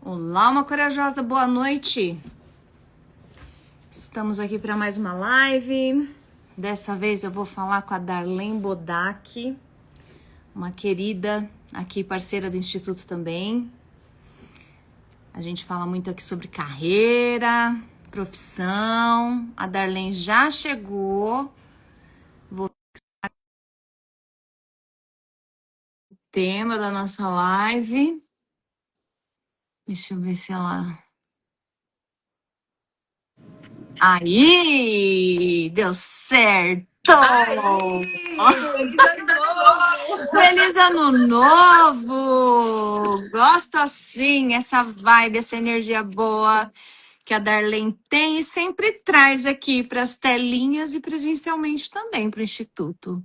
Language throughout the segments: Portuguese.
Olá, uma corajosa, boa noite. Estamos aqui para mais uma live. Dessa vez eu vou falar com a Darlene Bodak, uma querida aqui, parceira do Instituto também. A gente fala muito aqui sobre carreira, profissão. A Darlene já chegou. Vou o tema da nossa live. Deixa eu ver se ela... Aí! Deu certo! Aí! Feliz ano novo! Feliz ano novo! Gosto assim, essa vibe, essa energia boa que a Darlene tem e sempre traz aqui para as telinhas e presencialmente também para o Instituto.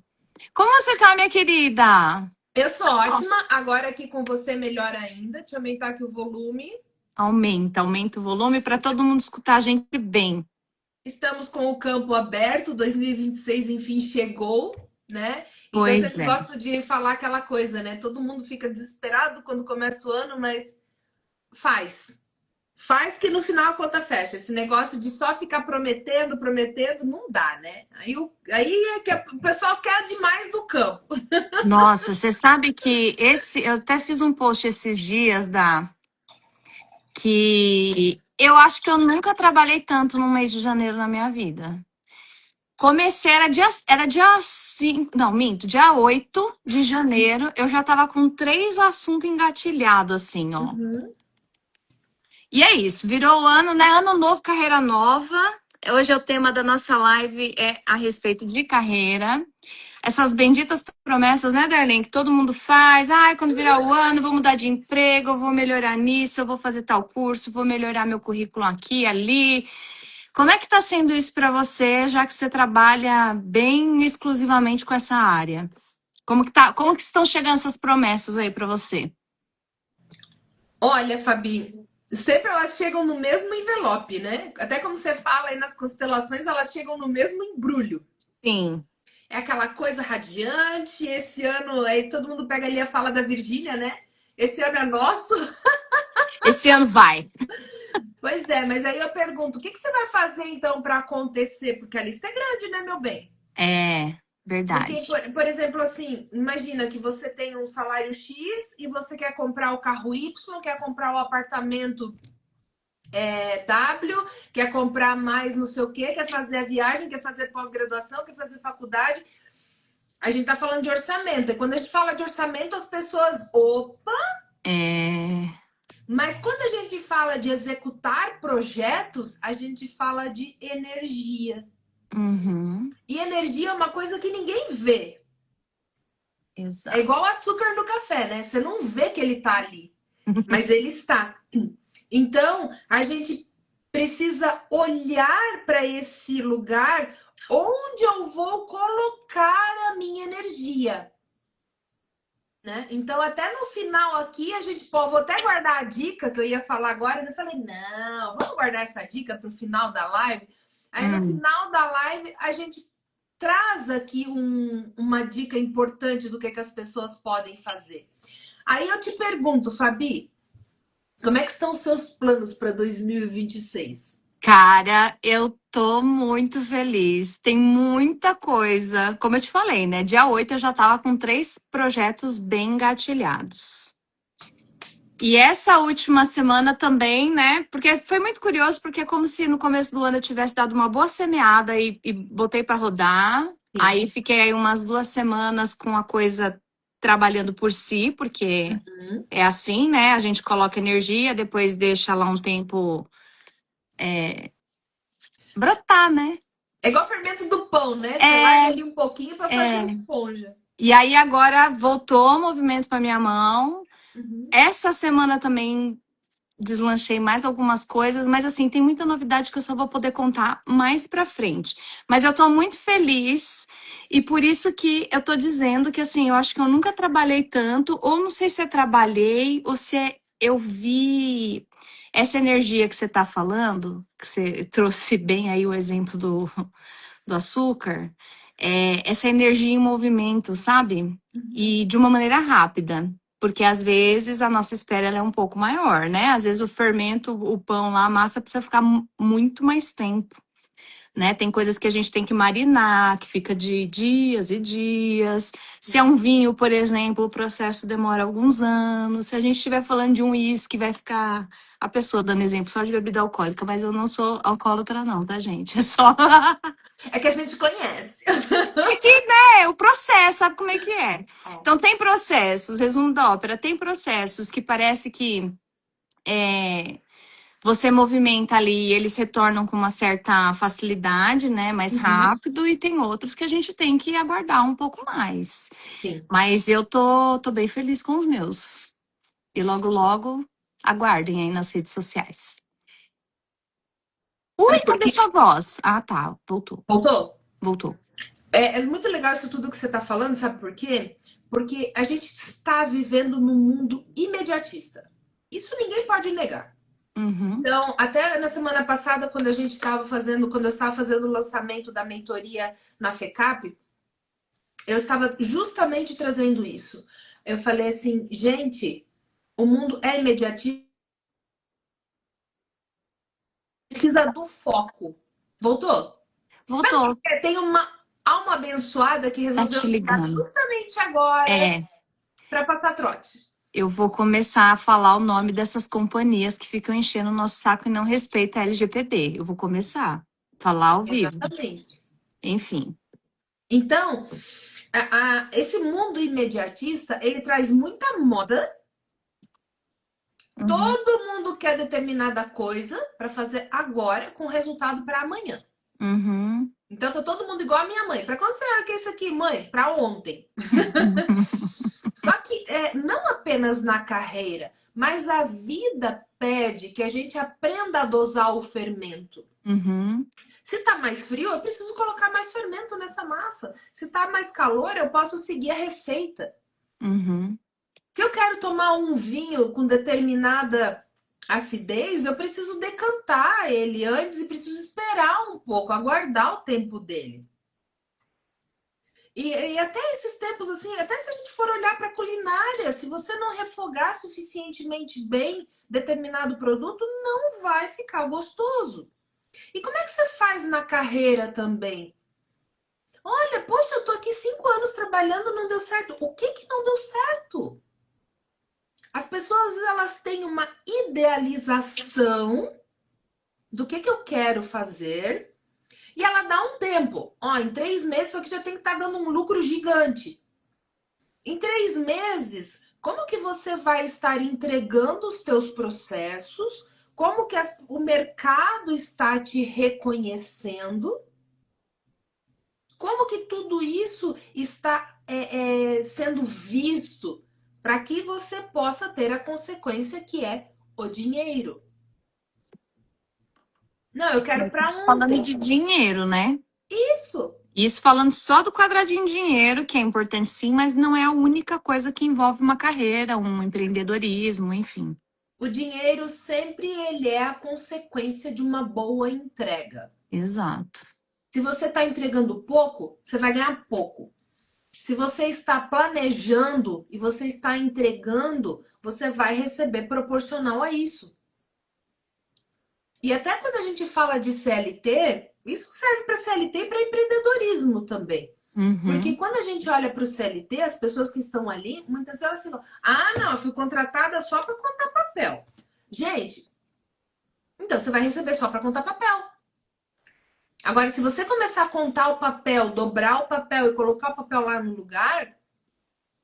Como você tá, minha querida? Eu sou ótima, agora aqui com você melhor ainda. Deixa eu aumentar aqui o volume. Aumenta o volume para todo mundo escutar a gente bem. Estamos com o campo aberto, 2026 enfim chegou, né? Então eu Pois sempre é. gosto de falar aquela coisa, né? Todo mundo fica desesperado quando começa o ano, mas faz. Faz que no final a conta fecha. Esse negócio de só ficar prometendo, não dá, né? Aí é que o pessoal quer demais do campo. Nossa, você sabe que eu até fiz um post esses dias que eu acho que eu nunca trabalhei tanto no mês de janeiro na minha vida. Comecei, era dia 5, não, minto, dia 8 de janeiro, eu já tava com 3 assuntos engatilhados, assim, ó. Uhum. E é isso, virou o ano, né? Ano novo, carreira nova. Hoje o tema da nossa live é a respeito de carreira. Essas benditas promessas, né, Darlene, que todo mundo faz. Ai, quando virar o ano, eu vou mudar de emprego, eu vou melhorar nisso, eu vou fazer tal curso, vou melhorar meu currículo aqui, ali. Como é que tá sendo isso para você, já que você trabalha bem exclusivamente com essa área? Como que estão chegando essas promessas aí para você? Olha, Fabi, sempre elas chegam no mesmo envelope, né? Até como você fala aí nas constelações, elas chegam no mesmo embrulho. Sim, É aquela coisa radiante. Esse ano, aí todo mundo pega ali a fala da Virgínia, né? Esse ano é nosso. esse ano vai. Pois é, mas aí eu pergunto, o que você vai fazer então para acontecer? Porque a lista é grande, né, meu bem? É, Porque, verdade. por exemplo, assim, imagina que você tem um salário X e você quer comprar o carro Y, quer comprar o apartamento W, quer comprar mais não sei o quê, quer fazer a viagem, quer fazer pós-graduação, quer fazer faculdade. A gente tá falando de orçamento. E quando a gente fala de orçamento, as pessoas. Opa! É, Mas quando a gente fala de executar projetos, a gente fala de energia. uhum, E energia é uma coisa que ninguém vê. É exato. igual o açúcar no café, né? Você não vê que ele tá ali, mas ele está. Então, a gente precisa olhar para esse lugar onde eu vou colocar a minha energia. Né? Então, até no final aqui, a gente vou até guardar a dica que eu ia falar agora. Eu falei, não, vamos guardar essa dica para o final da live. Aí, no final da live, a gente traz aqui uma dica importante do que as pessoas podem fazer. Aí eu te pergunto, Fabi, como é que estão os seus planos para 2026? Cara, eu tô muito feliz. Tem muita coisa. Como eu te falei, né? Dia 8 eu já tava com 3 projetos bem engatilhados. E essa última semana também, né? Porque foi muito curioso, porque é como se no começo do ano eu tivesse dado uma boa semeada e botei para rodar. Sim. Aí fiquei aí umas 2 semanas com a coisa trabalhando por si, porque é assim, né? A gente coloca energia, depois deixa lá um tempo brotar, né? É igual fermento do pão, né? Você É, larga ali um pouquinho para fazer esponja. E aí agora voltou o movimento para minha mão. Uhum. Essa semana também deslanchei mais algumas coisas, mas assim, tem muita novidade que eu só vou poder contar mais pra frente. Mas eu tô muito feliz e por isso que eu tô dizendo que assim, eu acho que eu nunca trabalhei tanto, ou não sei se eu trabalhei ou se eu vi essa energia que você tá falando, que você trouxe bem aí o exemplo do açúcar, essa energia em movimento, sabe? E de uma maneira rápida. Porque às vezes a nossa espera ela é um pouco maior, né? Às vezes o fermento, o pão lá, a massa precisa ficar muito mais tempo, né? Tem coisas que a gente tem que marinar, que fica de dias e dias. Se é um vinho, por exemplo, o processo demora alguns anos. Se a gente estiver falando de um uísque, vai ficar a pessoa dando exemplo só de bebida alcoólica, mas eu não sou alcoólatra não, tá, gente? É só É que a gente conhece. é que, né, o processo, sabe como é que é? Então tem processos, resumo da ópera, tem processos que parece que você movimenta ali e eles retornam com uma certa facilidade, né? Mais Uhum, rápido, e tem outros que a gente tem que aguardar um pouco mais. sim. Mas eu tô bem feliz com os meus. E logo, logo, aguardem aí nas redes sociais. É Ui, cadê porque. sua voz? Ah, tá. Voltou. Voltou? Voltou. É muito legal isso tudo que você está falando, sabe por quê? Porque a gente está vivendo num mundo imediatista. Isso ninguém pode negar. Uhum. Então, até na semana passada, quando eu estava fazendo o lançamento da mentoria na FECAP, eu estava justamente trazendo isso. Eu falei assim, gente, o mundo é imediatista, precisa do foco. Voltou? Sabe o Voltou. que é? Tem uma alma abençoada que Tá resolveu te ligar ligando. justamente agora É, para passar trote. eu vou começar a falar o nome dessas companhias que ficam enchendo o nosso saco e não respeitam a LGPD. Eu vou começar a falar ao vivo. Exatamente. Enfim. Então, esse mundo imediatista, ele traz muita moda. Uhum. Todo mundo quer determinada coisa para fazer agora, com resultado para amanhã. Uhum. Então, tá todo mundo igual a minha mãe. Para quando você quer isso aqui, mãe? Para ontem. Só que não apenas na carreira, mas a vida pede que a gente aprenda a dosar o fermento. Uhum. Se está mais frio, eu preciso colocar mais fermento nessa massa. Se está mais calor, eu posso seguir a receita. Uhum. Se eu quero tomar um vinho com determinada acidez, eu preciso decantar ele antes e preciso esperar um pouco, aguardar o tempo dele. E até esses tempos, assim, até se a gente for olhar para a culinária, se você não refogar suficientemente bem determinado produto, não vai ficar gostoso. E como é que você faz na carreira também? Olha, poxa, eu tô aqui 5 anos trabalhando, não deu certo. O que que não deu certo? As pessoas, elas têm uma idealização do que eu quero fazer e ela dá um tempo. Ó, em 3 meses isso aqui já tem que estar dando um lucro gigante. Em 3 meses, como que você vai estar entregando os teus processos? Como que o mercado está te reconhecendo? Como que tudo isso está sendo visto para que você possa ter a consequência que é o dinheiro? Não, eu quero para Isso falando ontem. de dinheiro, né? Isso. Isso falando só do quadradinho dinheiro, que é importante sim, mas não é a única coisa que envolve uma carreira, um empreendedorismo, enfim. O dinheiro sempre ele é a consequência de uma boa entrega. Exato. Se você está entregando pouco, você vai ganhar pouco. Se você está planejando e você está entregando, você vai receber proporcional a isso. E até quando a gente fala de CLT, isso serve para CLT e para empreendedorismo também. Porque Uhum. quando a gente olha para o CLT, as pessoas que estão ali, muitas vezes assim, ah, não, eu fui contratada só para contar papel. Gente, então você vai receber só para contar papel. Agora, se você começar a contar o papel, dobrar o papel e colocar o papel lá no lugar,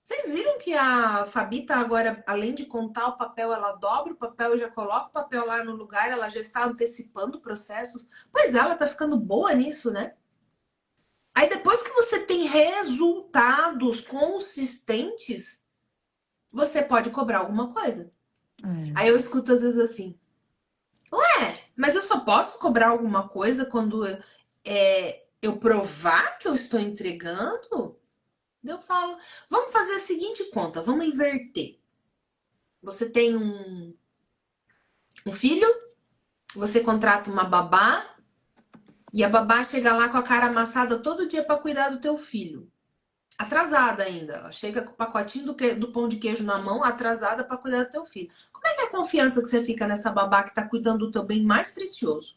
vocês viram que a Fabita agora, além de contar o papel, ela dobra o papel e já coloca o papel lá no lugar, ela já está antecipando processos. Pois é, ela está ficando boa nisso, né? Aí depois que você tem resultados consistentes, você pode cobrar alguma coisa. É. Aí eu escuto às vezes assim, ué, mas eu só posso cobrar alguma coisa quando eu provar que eu estou entregando? Eu falo, vamos fazer a seguinte conta, vamos inverter. Você tem um filho, você contrata uma babá e a babá chega lá com a cara amassada todo dia para cuidar do teu filho. atrasada ainda. Ela chega com o pacotinho do pão de queijo na mão, atrasada para cuidar do teu filho. Como é que é a confiança que você fica nessa babá que tá cuidando do teu bem mais precioso?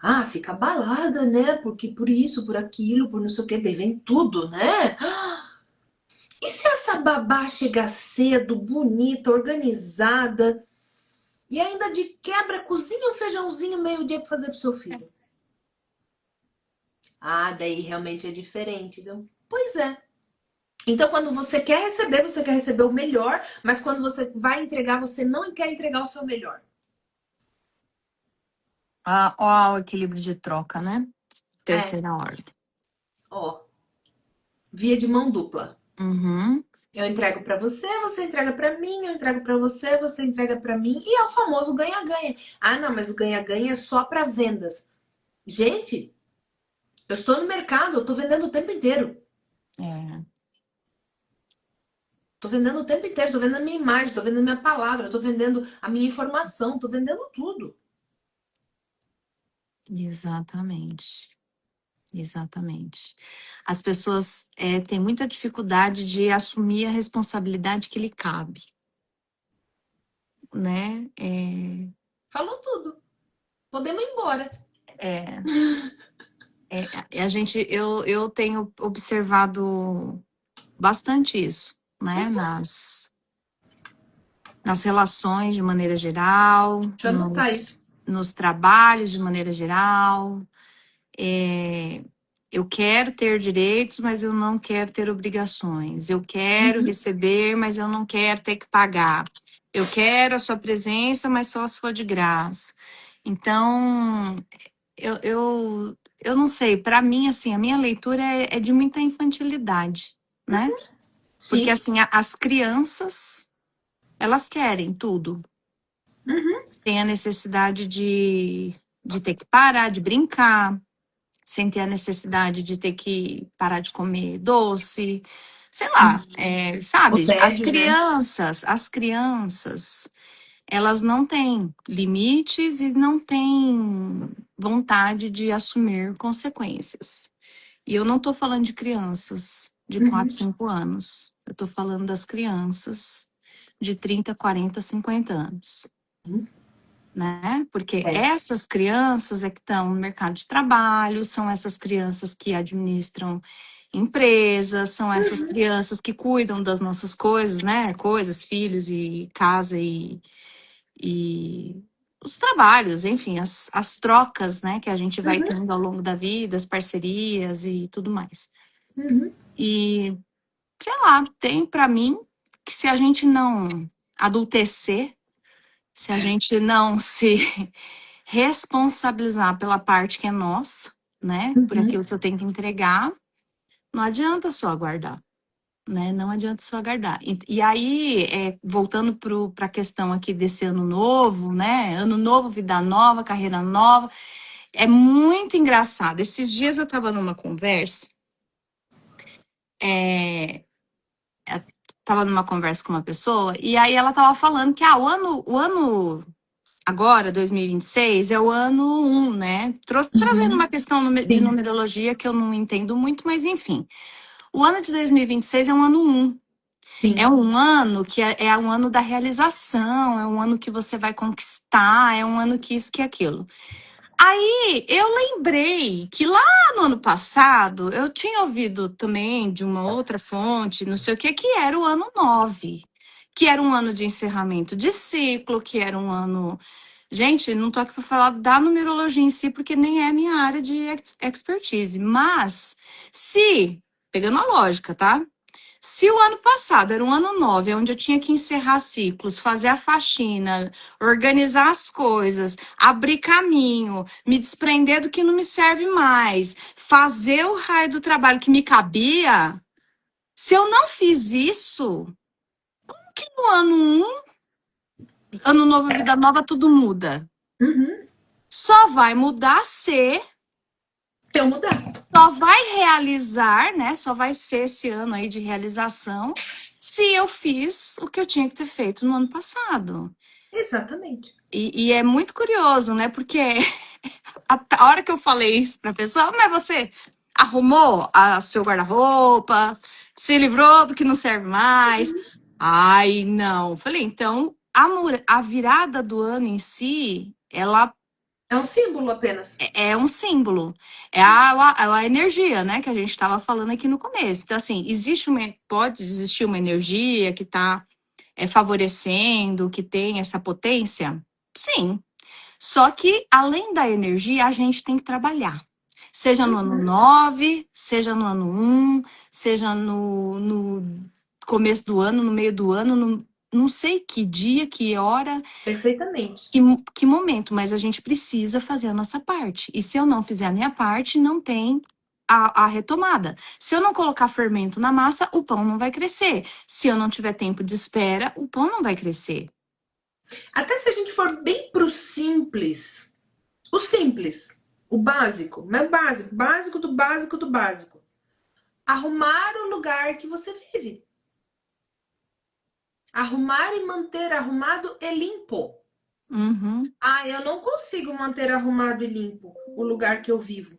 Ah, fica abalada, né? Porque por isso, por aquilo, por não sei o que, daí vem tudo, né? E se essa babá chegar cedo, bonita, organizada, e ainda de quebra cozinha um feijãozinho meio-dia para fazer pro seu filho? Ah, daí realmente é diferente, viu? Pois é. Então, quando você quer receber o melhor, mas quando você vai entregar, você não quer entregar o seu melhor. Ó, o equilíbrio de troca, né? É, Terceira ordem. ó, via de mão dupla. Uhum. Eu entrego para você, você entrega para mim, eu entrego para você, você entrega para mim, e é o famoso ganha-ganha. Ah, não, mas o ganha-ganha é só para vendas. Gente, eu estou no mercado, eu estou vendendo o tempo inteiro. É, Estou vendendo o tempo inteiro, estou vendendo a minha imagem, estou vendendo a minha palavra, estou vendendo a minha informação, estou vendendo tudo. exatamente. Exatamente. As pessoas têm muita dificuldade de assumir a responsabilidade que lhe cabe, né? Falou tudo. Podemos ir embora. É, eu tenho observado bastante isso, né? Nas relações de maneira geral, Deixa eu anotar isso. nos trabalhos de maneira geral. É, eu quero ter direitos, mas eu não quero ter obrigações. Eu quero Uhum, receber, mas eu não quero ter que pagar. Eu quero a sua presença, mas só se for de graça. Então, eu não sei. Para mim, assim, a minha leitura é de muita infantilidade, né? Porque, sim. assim, as crianças, elas querem tudo. Uhum, Tem a necessidade de ter que parar de brincar, sem ter a necessidade de ter que parar de comer doce, sei lá, o sabe? tédio, né? As crianças, elas não têm limites e não têm vontade de assumir consequências. E eu não estou falando de crianças de 4, Uhum, 5 anos. Eu estou falando das crianças de 30, 40, 50 anos, né? Porque é. essas crianças é que estão no mercado de trabalho, são essas crianças que administram empresas, são essas Uhum, crianças que cuidam das nossas coisas, né? Coisas, filhos e casa e os trabalhos, enfim, as trocas, né, que a gente vai uhum, tendo ao longo da vida, as parcerias e tudo mais. uhum. E, sei lá, tem para mim que se a gente não adultecer, se a gente não se responsabilizar pela parte que é nossa, né? Por Uhum. aquilo que eu tenho que entregar, não adianta só aguardar, né? Não adianta só aguardar. E aí, voltando para a questão aqui desse ano novo, né? Ano novo, vida nova, carreira nova, é muito engraçado. Esses dias eu estava numa conversa, é, tava numa conversa com uma pessoa, e aí ela tava falando que o ano agora, 2026, é o ano um, né? Trazendo uma Uhum. questão de Sim, numerologia que eu não entendo muito, mas enfim. O ano de 2026 é um ano um. É sim. um ano que é um ano da realização, é um ano que você vai conquistar, é um ano que isso, que aquilo. Aí eu lembrei que lá no ano passado eu tinha ouvido também de uma outra fonte, não sei o que era o ano 9, que era um ano de encerramento de ciclo, que era um ano. Gente, não tô aqui para falar da numerologia em si, porque nem é minha área de expertise. Mas, se, pegando a lógica, tá? Se o ano passado era um ano 9, onde eu tinha que encerrar ciclos, fazer a faxina, organizar as coisas, abrir caminho, me desprender do que não me serve mais, fazer o raio do trabalho que me cabia, se eu não fiz isso, que no ano um, ano novo, vida nova, tudo muda. Uhum. Só vai mudar se, Eu mudar. só vai realizar, né? Só vai ser esse ano aí de realização se eu fiz o que eu tinha que ter feito no ano passado. Exatamente. E é muito curioso, né? Porque a hora que eu falei isso pra pessoa, mas você arrumou a seu guarda-roupa? Se livrou do que não serve mais. Ai, não. Falei, então, a virada do ano em si, ela É um símbolo apenas. é um símbolo. É a energia, né, que a gente estava falando aqui no começo. Então, assim, pode existir uma energia que está favorecendo, que tem essa potência? Sim. Só que, além da energia, a gente tem que trabalhar. Seja no ano 9, seja no ano 1, seja no começo do ano, no meio do ano, não sei que dia, que hora, Perfeitamente. que, que momento, mas a gente precisa fazer a nossa parte. E se eu não fizer a minha parte, não tem a retomada. Se eu não colocar fermento na massa, o pão não vai crescer. Se eu não tiver tempo de espera, o pão não vai crescer. Até se a gente for bem pro simples, o simples, o básico, mas básico, básico do básico do básico. Arrumar o lugar que você vive. Arrumar e manter arrumado e limpo. Uhum. Ah, eu não consigo manter arrumado e limpo o lugar que eu vivo.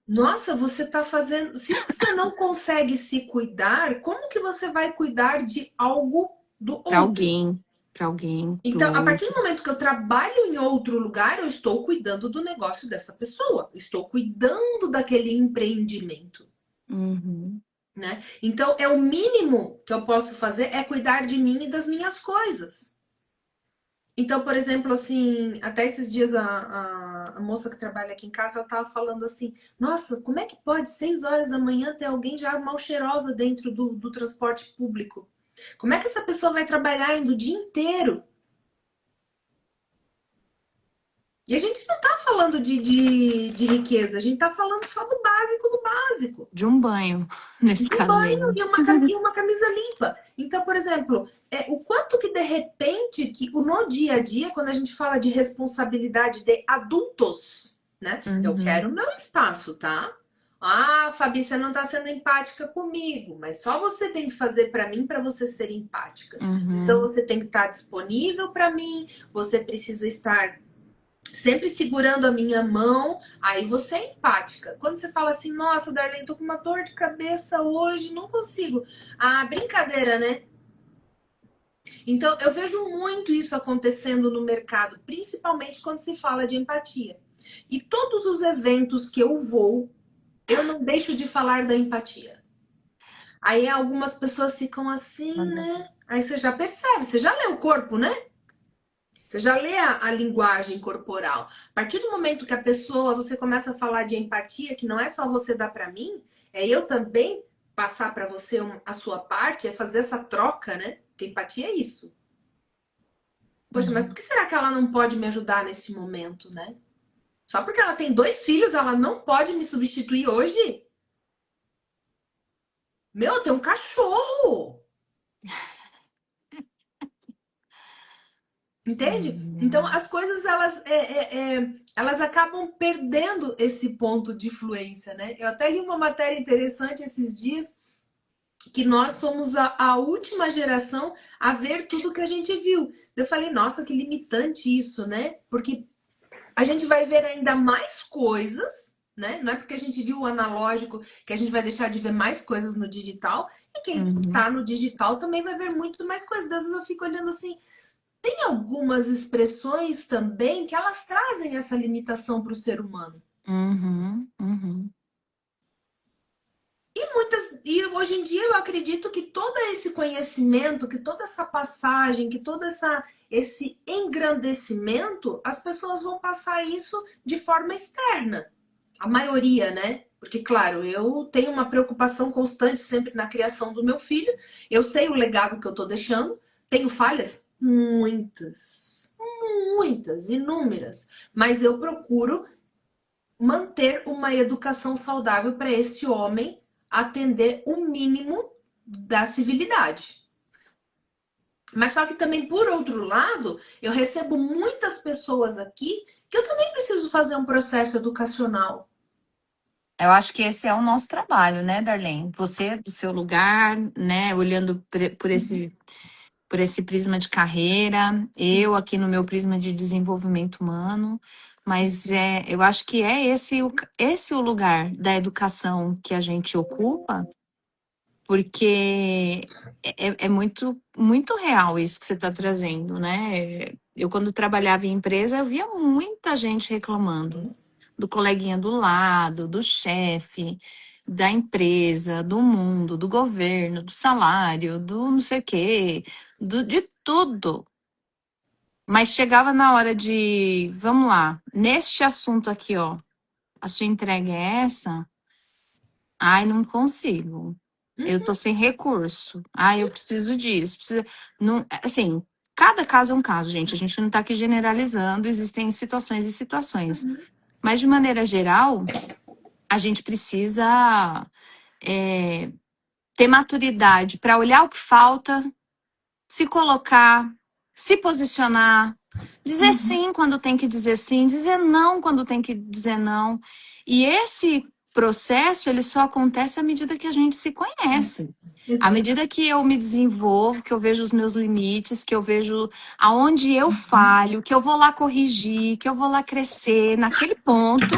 Nossa, você está fazendo. Se você não consegue se cuidar, como que você vai cuidar de algo do Para outro? alguém, para Então, a o partir do outro. momento que eu trabalho em outro lugar, eu estou cuidando do negócio dessa pessoa, estou cuidando daquele empreendimento, Uhum. né? Então, é o mínimo que eu posso fazer é cuidar de mim e das minhas coisas. Então, por exemplo, assim, até esses dias a moça que trabalha aqui em casa, ela tava falando assim, nossa, como é que pode 6 horas da manhã ter alguém já mal cheirosa dentro do transporte público? Como é que essa pessoa vai trabalhar ainda o dia inteiro? E a gente não tá falando de riqueza, a gente tá falando só do básico do básico. De um banho, nesse De um caso aí, banho né? e uma camisa limpa. Então, por exemplo, o quanto que de repente, que no dia a dia, quando a gente fala de responsabilidade de adultos, né? Eu Uhum. quero o meu espaço, tá? Ah, Fabi, você não tá sendo empática comigo, mas só você tem que fazer para mim para você ser empática. Então Uhum. você tem que estar disponível para mim, você precisa estar sempre segurando a minha mão, aí você é empática. Quando você fala assim, nossa, Darlene, tô com uma dor de cabeça hoje, não consigo. Ah, brincadeira, né? Então, eu vejo muito isso acontecendo no mercado, principalmente quando se fala de empatia. E todos os eventos que eu vou, eu não deixo de falar da empatia. Aí algumas pessoas ficam assim, né? Aí você já percebe, você já lê o corpo, né? Você já lê a linguagem corporal. A partir do momento que a pessoa, você começa a falar de empatia, que não é só você dar para mim, é eu também passar para você a sua parte, é fazer essa troca, né? Porque empatia é isso. Poxa, mas por Uhum. que será que ela não pode me ajudar nesse momento, né? Só porque ela tem 2 filhos, ela não pode me substituir hoje? Meu, tem um cachorro! Entende? Então Uhum. as coisas elas acabam perdendo esse ponto de fluência, né? Eu até li uma matéria interessante esses dias que nós somos a última geração a ver tudo que a gente viu. Eu falei, nossa, que limitante isso, né? Porque a gente vai ver ainda mais coisas, né? Não é porque a gente viu o analógico que a gente vai deixar de ver mais coisas no digital. E quem Uhum. tá no digital também vai ver muito mais coisas. Às vezes eu fico olhando assim, tem algumas expressões também que elas trazem essa limitação para o ser humano. Uhum. Uhum. E hoje em dia eu acredito que todo esse conhecimento, que toda essa passagem, que esse engrandecimento, as pessoas vão passar isso de forma externa. A maioria, né? Porque, claro, eu tenho uma preocupação constante sempre na criação do meu filho. Eu sei o legado que eu estou deixando. Tenho falhas? Muitas. Muitas, inúmeras. Mas eu procuro manter uma educação saudável para esse homem atender o mínimo da civilidade. Mas só que também, por outro lado, eu recebo muitas pessoas aqui que eu também preciso fazer um processo educacional. Eu acho que esse é o nosso trabalho, né, Darlene? Você do seu lugar, né, olhando por esse prisma de carreira, eu aqui no meu prisma de desenvolvimento humano, mas eu acho que é esse o lugar da educação que a gente ocupa, porque é muito, muito real isso que você está trazendo, né? Eu, quando trabalhava em empresa, eu via muita gente reclamando do coleguinha do lado, do chefe, da empresa, do mundo, do governo, do salário, do não sei o quê, de tudo. Mas chegava na hora de, vamos lá, neste assunto aqui, ó, a sua entrega é essa? Ai, não consigo. Eu tô sem recurso. Ai, eu preciso disso. Não, assim, cada caso é um caso, gente. A gente não tá aqui generalizando, existem situações e situações. Mas, de maneira geral, a gente precisa é, ter maturidade para olhar o que falta, se colocar, se posicionar, dizer sim quando tem que dizer sim, dizer não quando tem que dizer não. E esse processo, ele só acontece à medida que a gente se conhece. À Exato. medida que eu me desenvolvo, que eu vejo os meus limites, que eu vejo aonde eu falho, que eu vou lá corrigir, que eu vou lá crescer naquele ponto,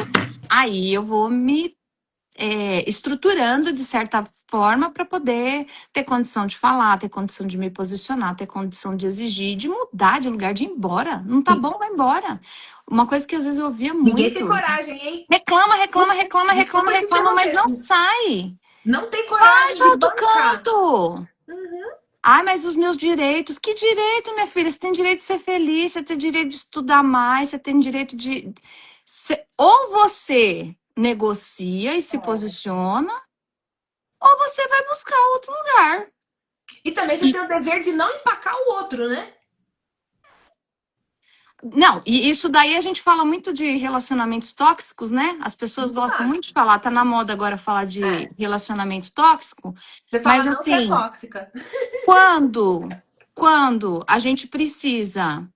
aí eu vou me estruturando de certa forma para poder ter condição de falar, ter condição de me posicionar, ter condição de exigir, de mudar de lugar, de ir embora. Não tá Sim. bom, vai embora. Uma coisa que às vezes eu ouvia Ninguém tem muito. coragem, hein? Reclama, reclama, reclama, reclama, Desculpa te reclama, mas interromper. não sai. Não tem Vai coragem para de outro bancar. canto. Ai, mas os meus direitos. Que direito, minha filha? Você tem direito de ser feliz, você tem direito de estudar mais, você tem direito de. Ou você negocia e se posiciona, ou você vai buscar outro lugar. E também você E, tem o dever de não empacar o outro, né? não, e isso daí a gente fala muito de relacionamentos tóxicos, né? As pessoas gostam Exato. muito de falar, tá na moda agora falar de É. relacionamento tóxico, Você fala mas não que é assim, tóxica. quando, quando a gente precisa,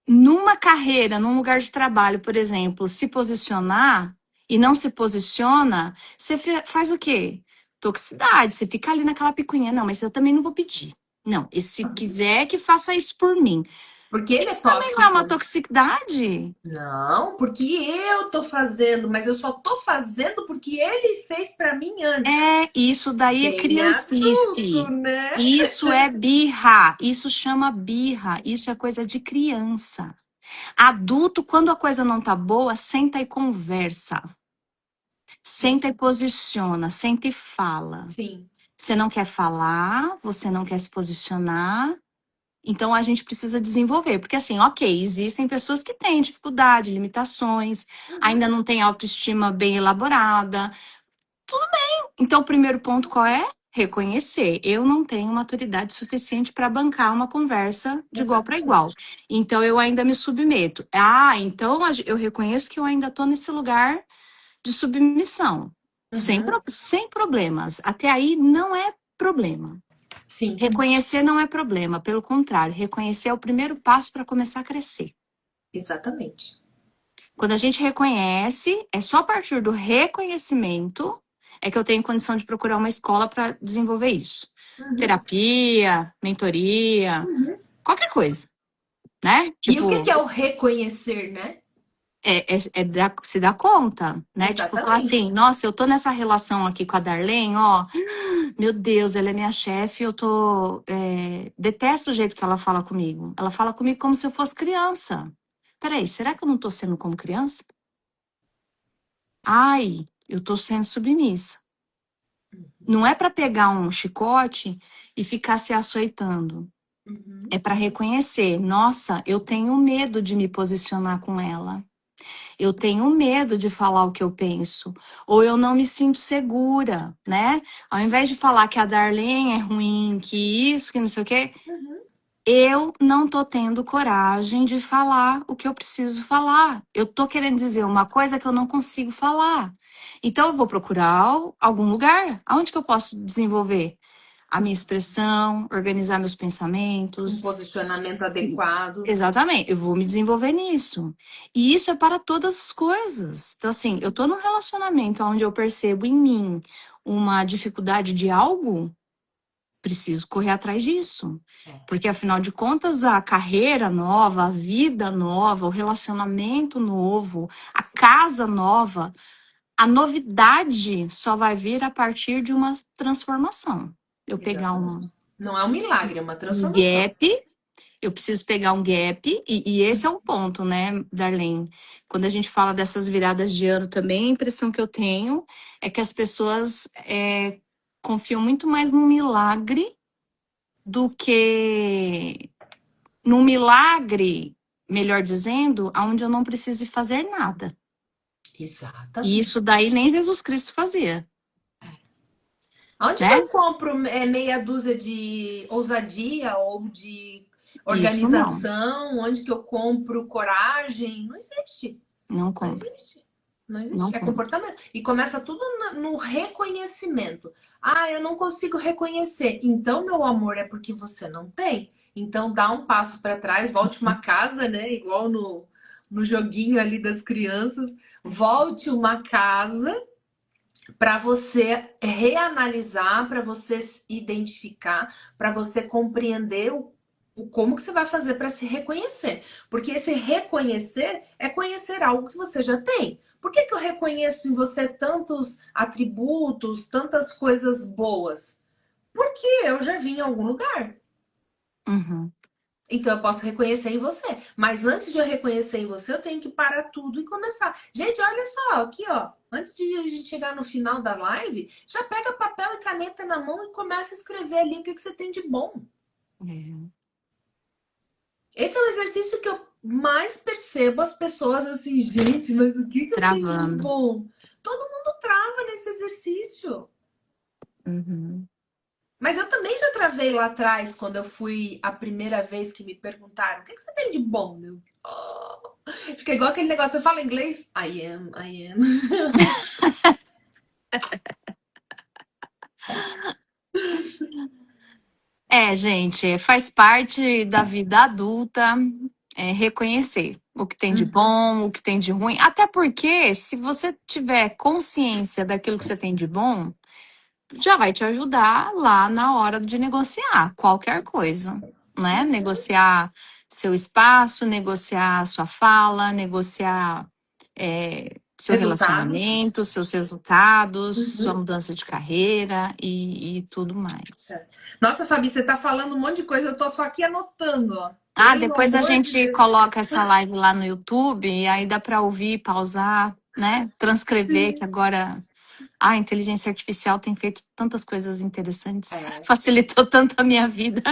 numa carreira, num lugar de trabalho, por exemplo, se posicionar e não se posiciona, você faz o quê? Toxicidade, você fica ali naquela picuinha, não, mas eu também não vou pedir. Não, e se quiser que faça isso por mim. Porque ele é Isso também não é uma tóxico. toxicidade? Não, porque eu tô fazendo, mas eu só tô fazendo porque ele fez pra mim antes. É, isso daí é Bem adulto, criancice. né? Isso é birra. Isso chama birra. Isso é coisa de criança. Adulto, quando a coisa não tá boa, senta e conversa. Senta e posiciona, senta e fala. Sim. Você não quer falar, você não quer se posicionar. Então a gente precisa desenvolver, porque assim, ok, existem pessoas que têm dificuldade, limitações, ainda não têm autoestima bem elaborada. Então, o primeiro ponto qual é? Reconhecer. Eu não tenho maturidade suficiente para bancar uma conversa de igual para igual. Exatamente. Então, eu ainda me submeto. Ah, então eu reconheço que eu ainda estou nesse lugar de submissão. Uhum. Sem problemas. Até aí não é problema. Sim, Reconhecer não é problema. Pelo contrário, reconhecer é o primeiro passo para começar a crescer. exatamente. Quando a gente reconhece, é só a partir do reconhecimento é que eu tenho condição de procurar uma escola para desenvolver isso. Uhum. Terapia, mentoria, Uhum. qualquer coisa, né? E o Tipo, que é o reconhecer, né? se dar conta, né? Tipo, falar Exatamente. assim, nossa, eu tô nessa relação aqui com a Darlene, ó, meu Deus, ela é minha chefe, detesto o jeito que ela fala comigo. Ela fala comigo como se eu fosse criança. Peraí, será que eu não tô sendo como criança? Ai, eu tô sendo submissa. Não é para pegar um chicote e ficar se açoitando. Uhum. É para reconhecer, nossa, eu tenho medo de me posicionar com ela. Eu tenho medo de falar o que eu penso, ou eu não me sinto segura, né? Ao invés de falar que a Darlene é ruim, que isso, que não sei o quê, Uhum. eu não tô tendo coragem de falar o que eu preciso falar. Eu tô querendo dizer uma coisa que eu não consigo falar. Então eu vou procurar algum lugar. Aonde que eu posso desenvolver a minha expressão, organizar meus Um pensamentos? posicionamento adequado. Exatamente, eu vou me desenvolver nisso. E isso é para todas as coisas. Então, assim, eu tô num relacionamento onde eu percebo em mim uma dificuldade de algo, preciso correr atrás disso. É. Porque, afinal de contas, a carreira nova, a vida nova, o relacionamento novo, a casa nova, A novidade só vai vir a partir de uma transformação. Eu pegar Exatamente. Não é um milagre, é uma um transformação. gap, eu preciso pegar um gap, e esse é o ponto, né, Darlene? Quando a gente fala dessas viradas de ano também, a impressão que eu tenho é que as pessoas confiam muito mais no milagre do que no milagre, melhor dizendo, onde eu não precise fazer nada. E Exatamente. isso daí nem Jesus Cristo fazia, Onde que né? eu compro meia dúzia de ousadia ou de Isso não, organização? Onde que eu compro coragem? Não existe. não Não compra, existe. Não não existe. É compra. comportamento. E começa tudo no reconhecimento. Ah, eu não consigo reconhecer. Então, meu amor, é porque você não tem. Então, dá um passo para trás, volte uma casa, né? Igual no joguinho ali das crianças. Volte uma casa para você reanalisar, para você identificar, para você compreender o como que você vai fazer para se reconhecer. Porque esse reconhecer é conhecer algo que você já tem. Por que eu reconheço em você tantos atributos, tantas coisas boas? Porque eu já vi em algum lugar. Uhum. Então eu posso reconhecer em você. Mas antes de eu reconhecer em você, eu tenho que parar tudo e começar. Gente, olha só, aqui, ó. Antes de a gente chegar no final da live, já pega papel e caneta na mão e começa a escrever ali o que você tem de bom. É, Esse é o exercício que eu mais percebo as pessoas assim, gente, mas o que eu tenho de travando. bom? Todo mundo trava nesse exercício. Uhum. Mas eu também já travei lá atrás, quando eu fui a primeira vez que me perguntaram: o que você tem de bom, meu? Oh. Fica igual aquele negócio, você fala inglês? I am. Gente, faz parte da vida adulta reconhecer o que tem de Uhum. bom, o que tem de ruim. Até porque, se você tiver consciência daquilo que você tem de bom, já vai te ajudar lá na hora de negociar qualquer coisa, né? Negociar seu espaço, negociar sua fala, negociar seu Resultados. relacionamento, seus resultados, sua Uhum. mudança de carreira e tudo mais. Nossa, Fabi, você tá falando um monte de coisa, eu tô só aqui anotando, ó. Ah, Pelo depois a amor de gente Deus. coloca essa live lá no YouTube e aí dá para ouvir, pausar, né? Transcrever, que agora a inteligência artificial tem feito tantas coisas interessantes, É. facilitou tanto a minha vida.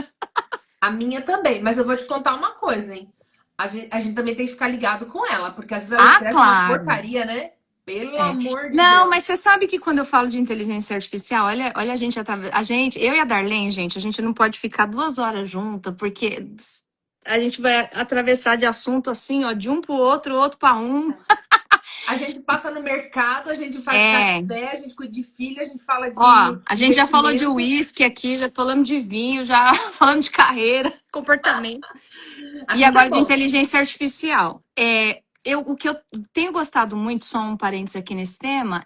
A minha também, mas eu vou te contar uma coisa, hein? A gente também tem que ficar ligado com ela, porque às vezes ela Ah, escreve umas claro. porcaria, né? Pelo É. amor de Não, Deus. mas você sabe que quando eu falo de inteligência artificial, olha a gente a gente, eu e a Darlene, gente, a gente não pode ficar 2 horas juntas, porque a gente vai atravessar de assunto assim, ó, de um pro outro, outro para um. A gente passa no mercado, a gente faz É, café, a gente cuida de filho, a gente fala ó, de a gente já falou de investimento. uísque aqui, já falamos de vinho, já falamos de carreira, comportamento. E Assim que é agora de bom. inteligência artificial. O que eu tenho gostado muito, só um parênteses aqui nesse tema,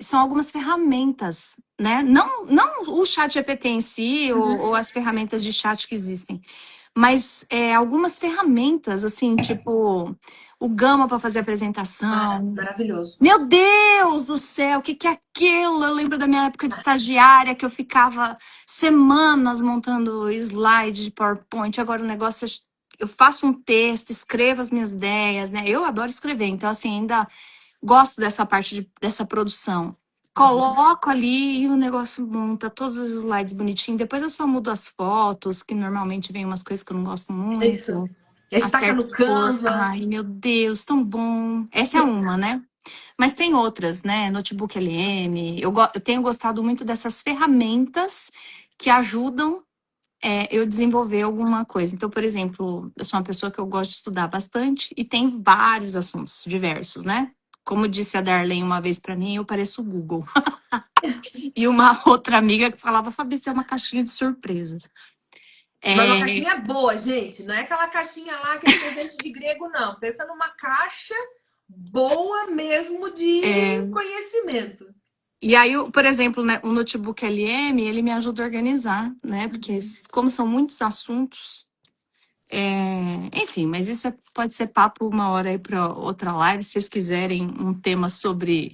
são algumas ferramentas, né? Não o chat GPT em si ou Uhum. as ferramentas de chat que existem, mas algumas ferramentas, assim, tipo o Gama para fazer apresentação. Maravilhoso. Meu Deus do céu, o que que é aquilo? Eu lembro da minha época de estagiária que eu ficava semanas montando slide de PowerPoint. Agora o negócio eu faço um texto, escrevo as minhas ideias, né? Eu adoro escrever, então assim, ainda gosto dessa parte dessa produção. Uhum. Coloco ali e o negócio monta todos os slides bonitinho. Depois eu só mudo as fotos, que normalmente vem umas coisas que eu não gosto É isso. muito. A gente taca Acerto no cor. Canva. Ai, meu Deus, tão bom. Essa é uma, né? Mas tem outras, né? Notebook LM. Eu tenho gostado muito dessas ferramentas que ajudam eu desenvolver alguma coisa. Então, por exemplo, eu sou uma pessoa que eu gosto de estudar bastante e tem vários assuntos diversos, né? Como disse a Darlene uma vez para mim, eu pareço o Google. E uma outra amiga que falava, Fabi, você é uma caixinha de surpresa. Mas uma É, caixinha boa, gente. Não é aquela caixinha lá, aquele presente de grego, não. Pensa numa caixa boa mesmo de é, conhecimento. e aí, por exemplo, né, o notebook LM, ele me ajuda a organizar, né? Porque como são muitos assuntos, enfim, mas pode ser papo uma hora aí para outra live, se vocês quiserem um tema sobre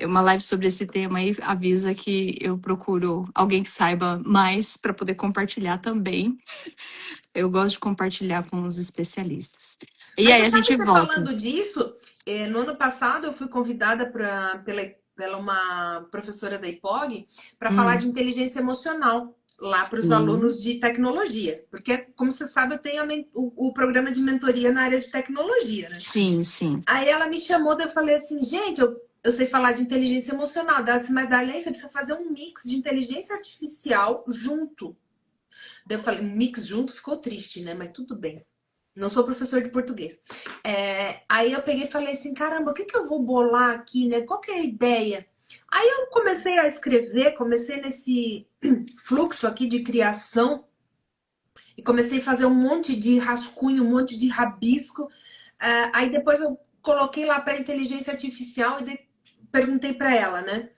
uma live sobre esse tema aí avisa que eu procuro alguém que saiba mais para poder compartilhar também. Eu gosto de compartilhar com os especialistas. E Mas aí você a sabe, gente você volta. falando disso, no ano passado eu fui convidada pela uma professora da IPOG para falar de Hum, inteligência emocional lá para os sim, alunos de tecnologia. Porque, como você sabe, eu tenho o programa de mentoria na área de tecnologia, né? sim, sim. Aí ela me chamou, daí eu falei assim, gente, eu sei falar de inteligência emocional. Ela disse, mas Darlene, você precisa fazer um mix de inteligência artificial junto. Daí eu falei, mix junto ficou triste, né? Mas tudo bem. Não sou professor de português. Aí eu peguei e falei assim, caramba, o que eu vou bolar aqui, né? Qual que é a ideia? Aí eu comecei a escrever, comecei nesse fluxo aqui de criação e comecei a fazer um monte de rascunho, um monte de rabisco. Aí depois eu coloquei lá para inteligência artificial e perguntei para ela, né?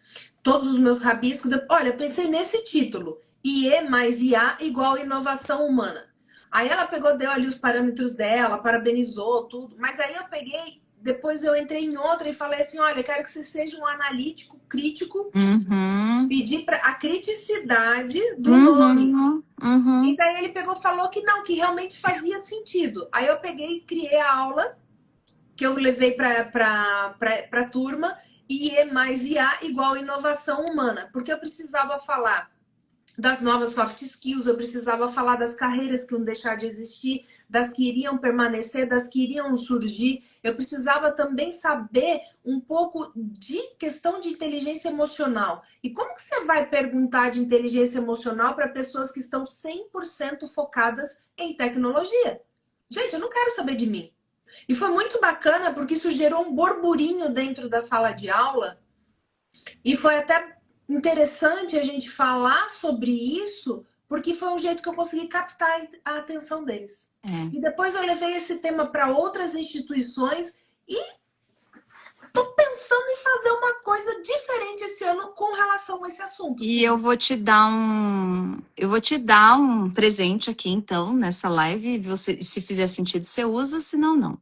Todos os meus rabiscos. Olha, eu pensei nesse título: IE mais IA igual inovação humana. Aí ela pegou, deu ali os parâmetros dela, parabenizou tudo. Mas aí eu peguei, depois eu entrei em outra e falei assim: olha, quero que você seja um analítico, crítico, Uhum, pedir para a criticidade do nome. uhum, E uhum. daí ele pegou, falou que não, que realmente fazia sentido. Aí eu peguei e criei a aula que eu levei para a turma, IE mais IA igual inovação humana, porque eu precisava falar das novas soft skills, eu precisava falar das carreiras que iam deixar de existir, das que iriam permanecer, das que iriam surgir. Eu precisava também saber um pouco de questão de inteligência emocional. E como que você vai perguntar de inteligência emocional para pessoas que estão 100% focadas em tecnologia? Gente, eu não quero saber de mim. E foi muito bacana porque isso gerou um burburinho dentro da sala de aula e foi até interessante a gente falar sobre isso, porque foi um jeito que eu consegui captar a atenção deles. É. E depois eu levei esse tema para outras instituições e estou pensando em fazer uma coisa diferente esse ano com relação a esse assunto. E eu vou te dar um presente aqui então nessa live. Você, se fizer sentido, você usa, se não, não.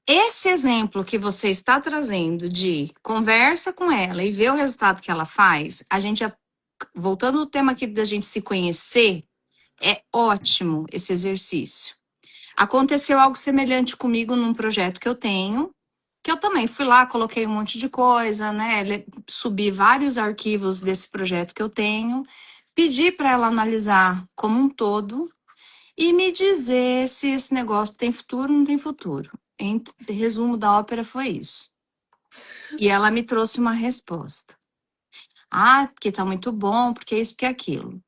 Esse exemplo que você está trazendo de conversa com ela e ver o resultado que ela faz, a gente, voltando ao tema aqui da gente se conhecer, é ótimo esse exercício. Aconteceu algo semelhante comigo num projeto que eu tenho, que eu também fui lá, coloquei um monte de coisa, né? Subi vários arquivos desse projeto que eu tenho, pedi para ela analisar como um todo e me dizer se esse negócio tem futuro ou não tem futuro. Em resumo da ópera foi isso. E ela me trouxe uma resposta. Ah, porque tá muito bom, porque isso, porque aquilo.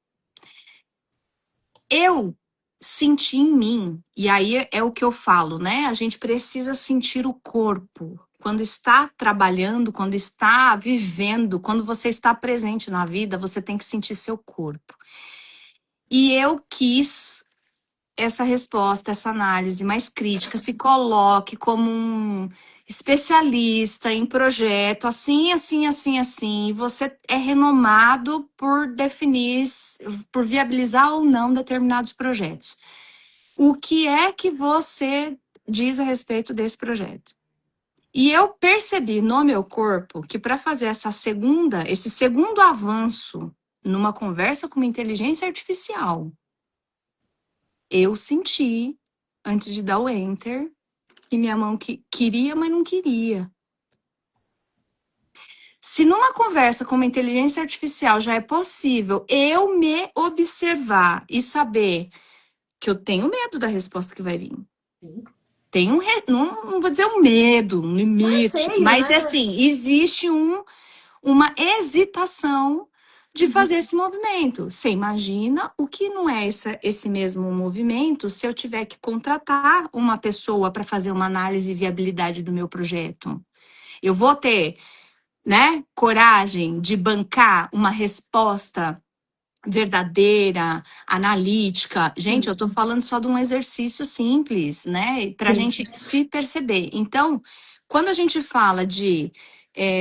Eu senti em mim, e aí é o que eu falo, né? A gente precisa sentir o corpo. Quando está trabalhando, quando está vivendo, quando você está presente na vida, você tem que sentir seu corpo. E eu quis essa resposta, essa análise mais crítica, se coloque como um especialista em projeto, assim, assim, assim, assim, e você é renomado por definir, por viabilizar ou não determinados projetos. O que é que você diz a respeito desse projeto? E eu percebi no meu corpo que para fazer esse segundo avanço numa conversa com uma inteligência artificial, eu senti, antes de dar o enter, que minha mão queria, mas não queria. Se numa conversa com uma inteligência artificial já é possível eu me observar e saber que eu tenho medo da resposta que vai vir. Tem não vou dizer um medo, um Um limite, receio, mas é né? assim, existe uma hesitação de Uhum. fazer esse movimento. Você imagina o que não é esse mesmo movimento se eu tiver que contratar uma pessoa para fazer uma análise e viabilidade do meu projeto? Eu vou ter, né, coragem de bancar uma resposta verdadeira, analítica. Gente, eu Sim, estou falando só de um exercício simples, né? Para a sim. gente se perceber. Então, quando a gente fala de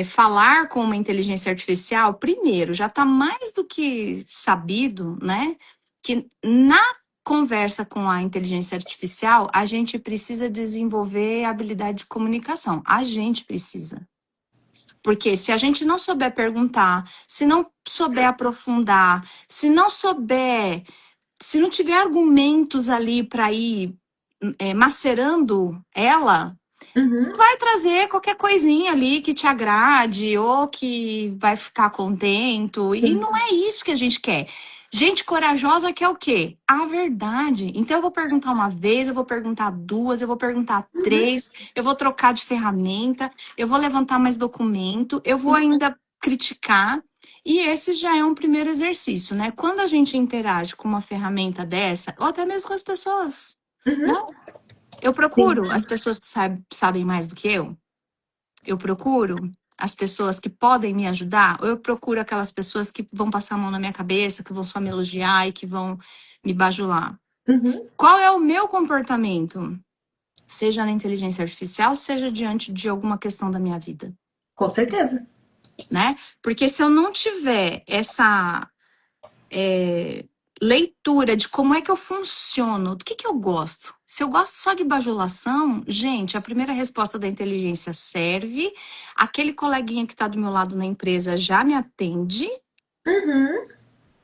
falar com uma inteligência artificial, primeiro, já está mais do que sabido, né? Que na conversa com a inteligência artificial, a gente precisa desenvolver a habilidade de comunicação. A gente precisa. Porque se a gente não souber perguntar, se não souber aprofundar, se não tiver argumentos ali para ir macerando ela, Uhum, vai trazer qualquer coisinha ali que te agrade ou que vai ficar contento. E sim. não é isso que a gente quer. Gente corajosa quer o quê? A verdade. Então eu vou perguntar uma vez, eu vou perguntar duas, eu vou perguntar Uhum, três, eu vou trocar de ferramenta, eu vou levantar mais documento, eu vou ainda criticar. E esse já é um primeiro exercício, né? Quando a gente interage com uma ferramenta dessa, ou até mesmo com as pessoas, uhum, não? Eu sim. procuro as pessoas que sabem mais do que eu. Eu procuro as pessoas que podem me ajudar. Ou eu procuro aquelas pessoas que vão passar a mão na minha cabeça, que vão só me elogiar e que vão me bajular. Uhum, Qual é o meu comportamento? Seja na inteligência artificial, seja diante de alguma questão da minha vida, com certeza. né? Porque se eu não tiver essa leitura de como é que eu funciono, do que eu gosto. Se eu gosto só de bajulação, gente, a primeira resposta da inteligência serve, aquele coleguinha que está do meu lado na empresa já me atende. Uhum,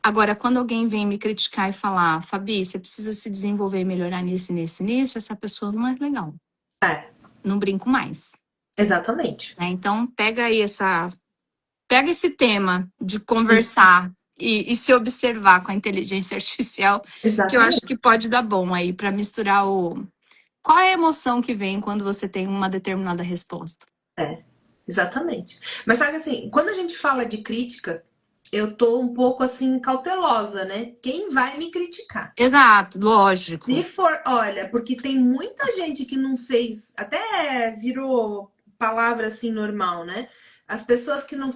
Agora, quando alguém vem me criticar e falar, Fabi, você precisa se desenvolver e melhorar nisso, essa pessoa não é legal. é, Não brinco mais. exatamente. Né? Então, pega esse tema de Sim, conversar e se observar com a inteligência artificial, que eu acho exatamente. que pode dar bom aí para misturar o. Qual é a emoção que vem quando você tem uma determinada resposta? É, exatamente. Mas sabe assim, quando a gente fala de crítica, eu tô um pouco assim cautelosa, né? Quem vai me criticar? Exato, Se lógico. for, olha, porque tem muita gente que não fez, até virou palavra assim normal, né? As pessoas que não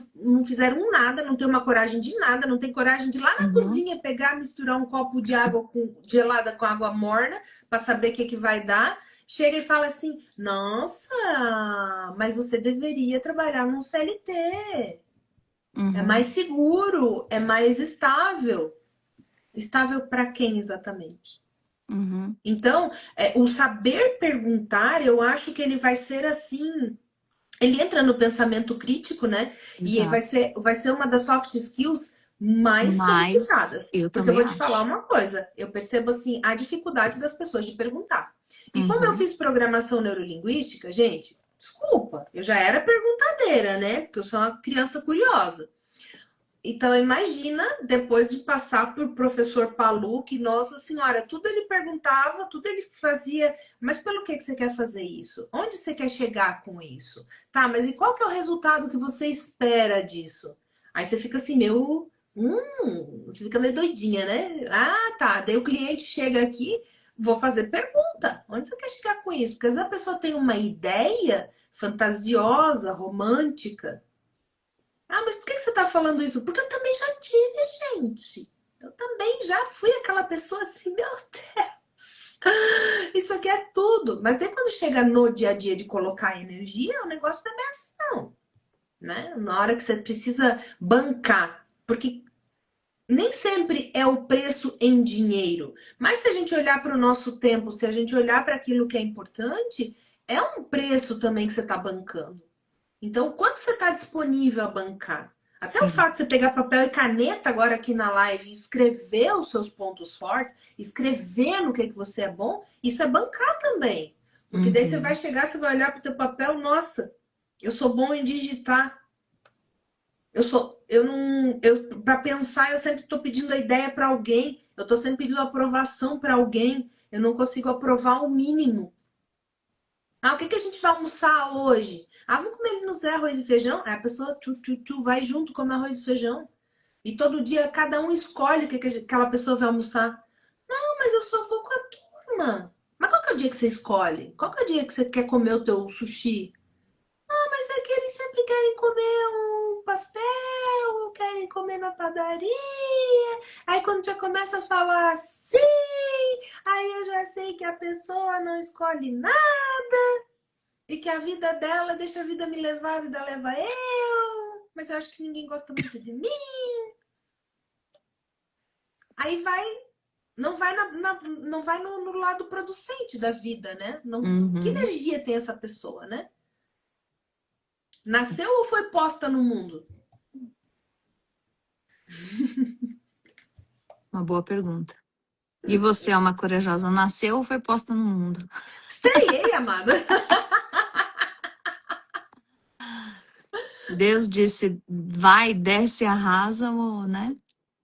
fizeram nada, não tem uma coragem de nada, não tem coragem de ir lá na Uhum, cozinha pegar, misturar um copo de água gelada com água morna para saber o que, que vai dar. Chega e fala assim: Nossa, mas você deveria trabalhar num CLT. É uhum, mais seguro, é mais estável. Estável para quem exatamente? uhum. Então, o saber perguntar, eu acho que ele vai ser assim. Ele entra no pensamento crítico, né? E Exato. vai ser uma das soft skills mais Mas solicitadas. eu Porque eu também vou te falar acho. uma coisa, eu percebo assim a dificuldade das pessoas de perguntar. E como eu Uhum, fiz programação neurolinguística, gente, desculpa, eu já era perguntadeira, né? Porque eu sou uma criança curiosa. Então, imagina, depois de passar por professor Palu, que, nossa senhora, tudo ele perguntava, tudo ele fazia, mas pelo que você quer fazer isso? Onde você quer chegar com isso? Tá, mas e qual que é o resultado que você espera disso? Aí você fica assim, você fica meio doidinha, né? Ah, tá, daí o cliente chega aqui, vou fazer pergunta. Onde você quer chegar com isso? Porque às vezes a pessoa tem uma ideia fantasiosa, romântica, ah, mas por que você tá falando isso? Porque eu também já tive, gente. Eu também já fui aquela pessoa assim, meu Deus, isso aqui é tudo. Mas aí quando chega no dia a dia de colocar energia, o negócio não é bem assim, não, né? Na hora que você precisa bancar, porque nem sempre é o preço em dinheiro. Mas se a gente olhar para o nosso tempo, se a gente olhar para aquilo que é importante, é um preço também que você está bancando. Então, quanto você está disponível a bancar? Até o sim. fato de você pegar papel e caneta agora aqui na live e escrever os seus pontos fortes, escrever no que você é bom, isso é bancar também. Porque daí você vai Uhum, chegar, você vai olhar para o teu papel, nossa, eu sou bom em digitar. Eu não, eu para pensar, eu sempre estou pedindo a ideia para alguém, eu estou sempre pedindo aprovação para alguém, eu não consigo aprovar o mínimo. Ah, o que que a gente vai almoçar hoje? Ah, vamos comer no Zé arroz e feijão? Aí a pessoa vai junto comer arroz e feijão. E todo dia cada um escolhe o que que aquela pessoa vai almoçar. Não, mas eu só vou com a turma. Mas qual que é o dia que você escolhe? Qual que é o dia que você quer comer o teu sushi? Mas é que eles sempre querem comer um pastel, ou querem comer na padaria. Aí quando já começa a falar sim, aí eu já sei que a pessoa não escolhe nada. E que a vida dela deixa a vida me levar, a vida leva eu. Mas eu acho que ninguém gosta muito de mim. Aí vai, não vai, não vai no lado producente da vida, né? Não, que uhum. energia tem essa pessoa, né? Nasceu ou foi posta no mundo? Uma boa pergunta. E você é uma corajosa, nasceu ou foi posta no mundo? Estreiei, amada. Deus disse, vai, desce, arrasa, ou, né?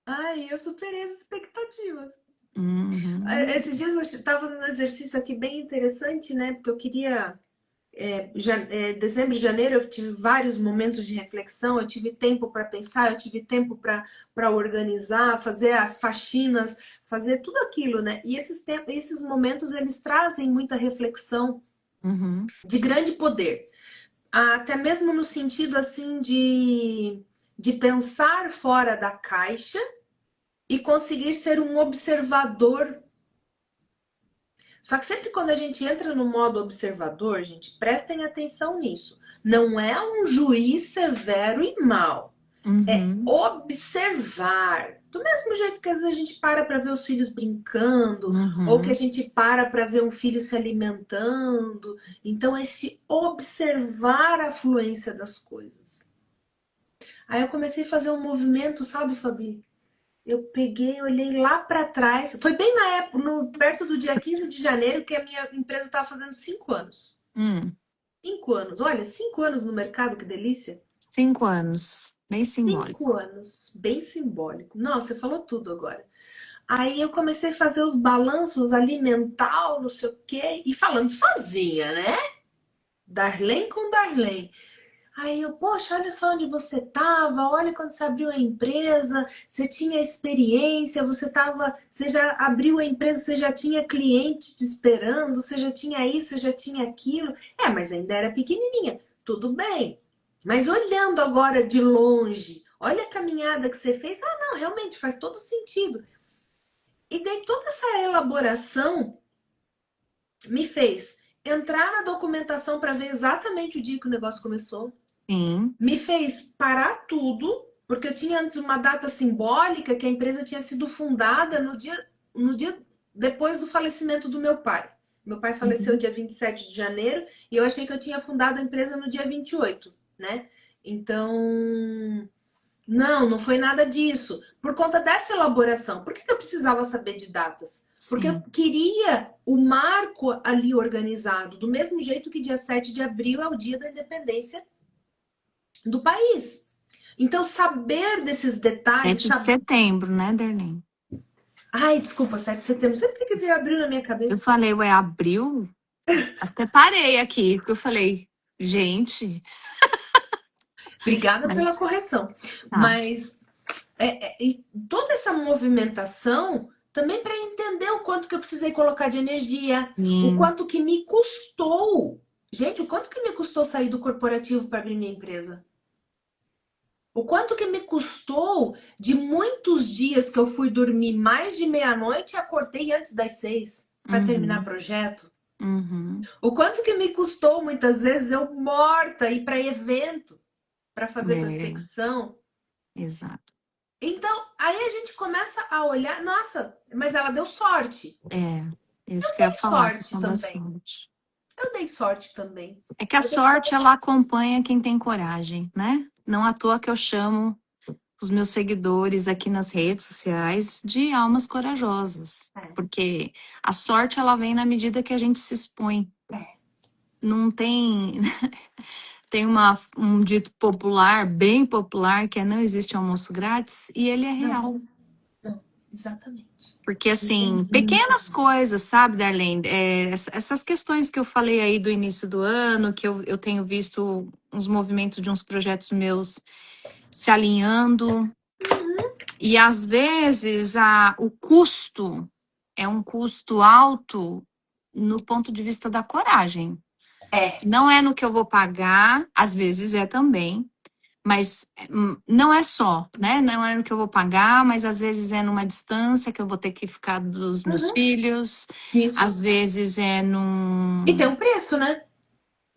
Ai, eu superei as expectativas. Uhum, Esses dias eu estava fazendo um exercício aqui bem interessante, né? Porque eu queria. Dezembro e janeiro eu tive vários momentos de reflexão, eu tive tempo para pensar, eu tive tempo para organizar, fazer as faxinas, fazer tudo aquilo, né? E esses momentos eles trazem muita reflexão uhum, de grande poder, até mesmo no sentido assim de pensar fora da caixa e conseguir ser um observador. Só que sempre quando a gente entra no modo observador, gente, prestem atenção nisso. Não é um juiz severo e mau. É uhum, observar. Do mesmo jeito que às vezes a gente para ver os filhos brincando, ou que a uhum. gente para ver um filho se alimentando. Então, esse observar a fluência das coisas. Aí eu comecei a fazer um movimento, sabe, Fabi? Eu peguei, olhei lá para trás. Foi bem na época, perto do dia 15 de janeiro, que a minha empresa estava fazendo 5 anos. Hum, 5 anos, olha, 5 anos no mercado, que delícia. 5 anos, bem simbólico. 5 anos, bem simbólico. Nossa, você falou tudo agora. Aí eu comecei a fazer os balanços alimentar, não sei o quê, e falando sozinha, né? Darlene com Darlene. Aí eu, poxa, olha só onde você estava, olha quando você abriu a empresa, você tinha experiência, você já abriu a empresa, você já tinha cliente te esperando, você já tinha isso, você já tinha aquilo. Mas ainda era pequenininha. Tudo bem. Mas olhando agora de longe, olha a caminhada que você fez. Ah, não, realmente faz todo sentido. E daí toda essa elaboração me fez entrar na documentação para ver exatamente o dia que o negócio começou, Sim. me fez parar tudo, porque eu tinha antes uma data simbólica que a empresa tinha sido fundada no dia depois do falecimento do meu pai. Meu pai faleceu Uhum. dia 27 de janeiro e eu achei que eu tinha fundado a empresa no dia 28, né? Então, não foi nada disso. Por conta dessa elaboração. Por que eu precisava saber de datas? Porque eu Sim. queria o marco ali organizado, do mesmo jeito que dia 7 de abril é o dia da independência do país. Então, saber desses detalhes, 7 de sabe? setembro, né, Darlene? Ai, desculpa, 7 de setembro. Sempre que veio abril na minha Eu cabeça. falei, ué, abril? Até parei aqui, porque eu falei, gente, Obrigada mas pela correção. tá. Mas e toda essa movimentação também para entender o quanto que eu precisei colocar de energia, o Sim, quanto que me custou. Gente, o quanto que me custou sair do corporativo para abrir minha empresa? O quanto que me custou de muitos dias que eu fui dormir mais de meia-noite e acordei antes das 6 para terminar uhum, projeto? uhum, O quanto que me custou muitas vezes eu morta ir para evento para fazer é, prospecção? exato. Então, aí a gente começa a olhar, nossa, mas ela deu sorte. É, isso que eu ia Dei falar, a sorte questão da também. sorte. Eu dei sorte também. É que a Porque senão. sorte, ela acompanha quem tem coragem, né? Não à toa que eu chamo os meus seguidores aqui nas redes sociais de almas corajosas. É, Porque a sorte, ela vem na medida que a gente se expõe. é. Não tem. Tem um dito popular, bem popular, que é não existe almoço grátis, e ele é Não, real. não, exatamente. Porque, Isso é assim, muito pequenas coisas, sabe, Darlene? Essas questões que eu falei aí do início do ano, que eu tenho visto uns movimentos de uns projetos meus se alinhando, e às vezes o custo é um custo alto no ponto de vista da coragem. é. Não é no que eu vou pagar, às vezes é também, mas não é só, né? Não é no que eu vou pagar, mas às vezes é numa distância que eu vou ter que ficar dos meus Uhum. filhos, Isso. às vezes é E tem um preço, né?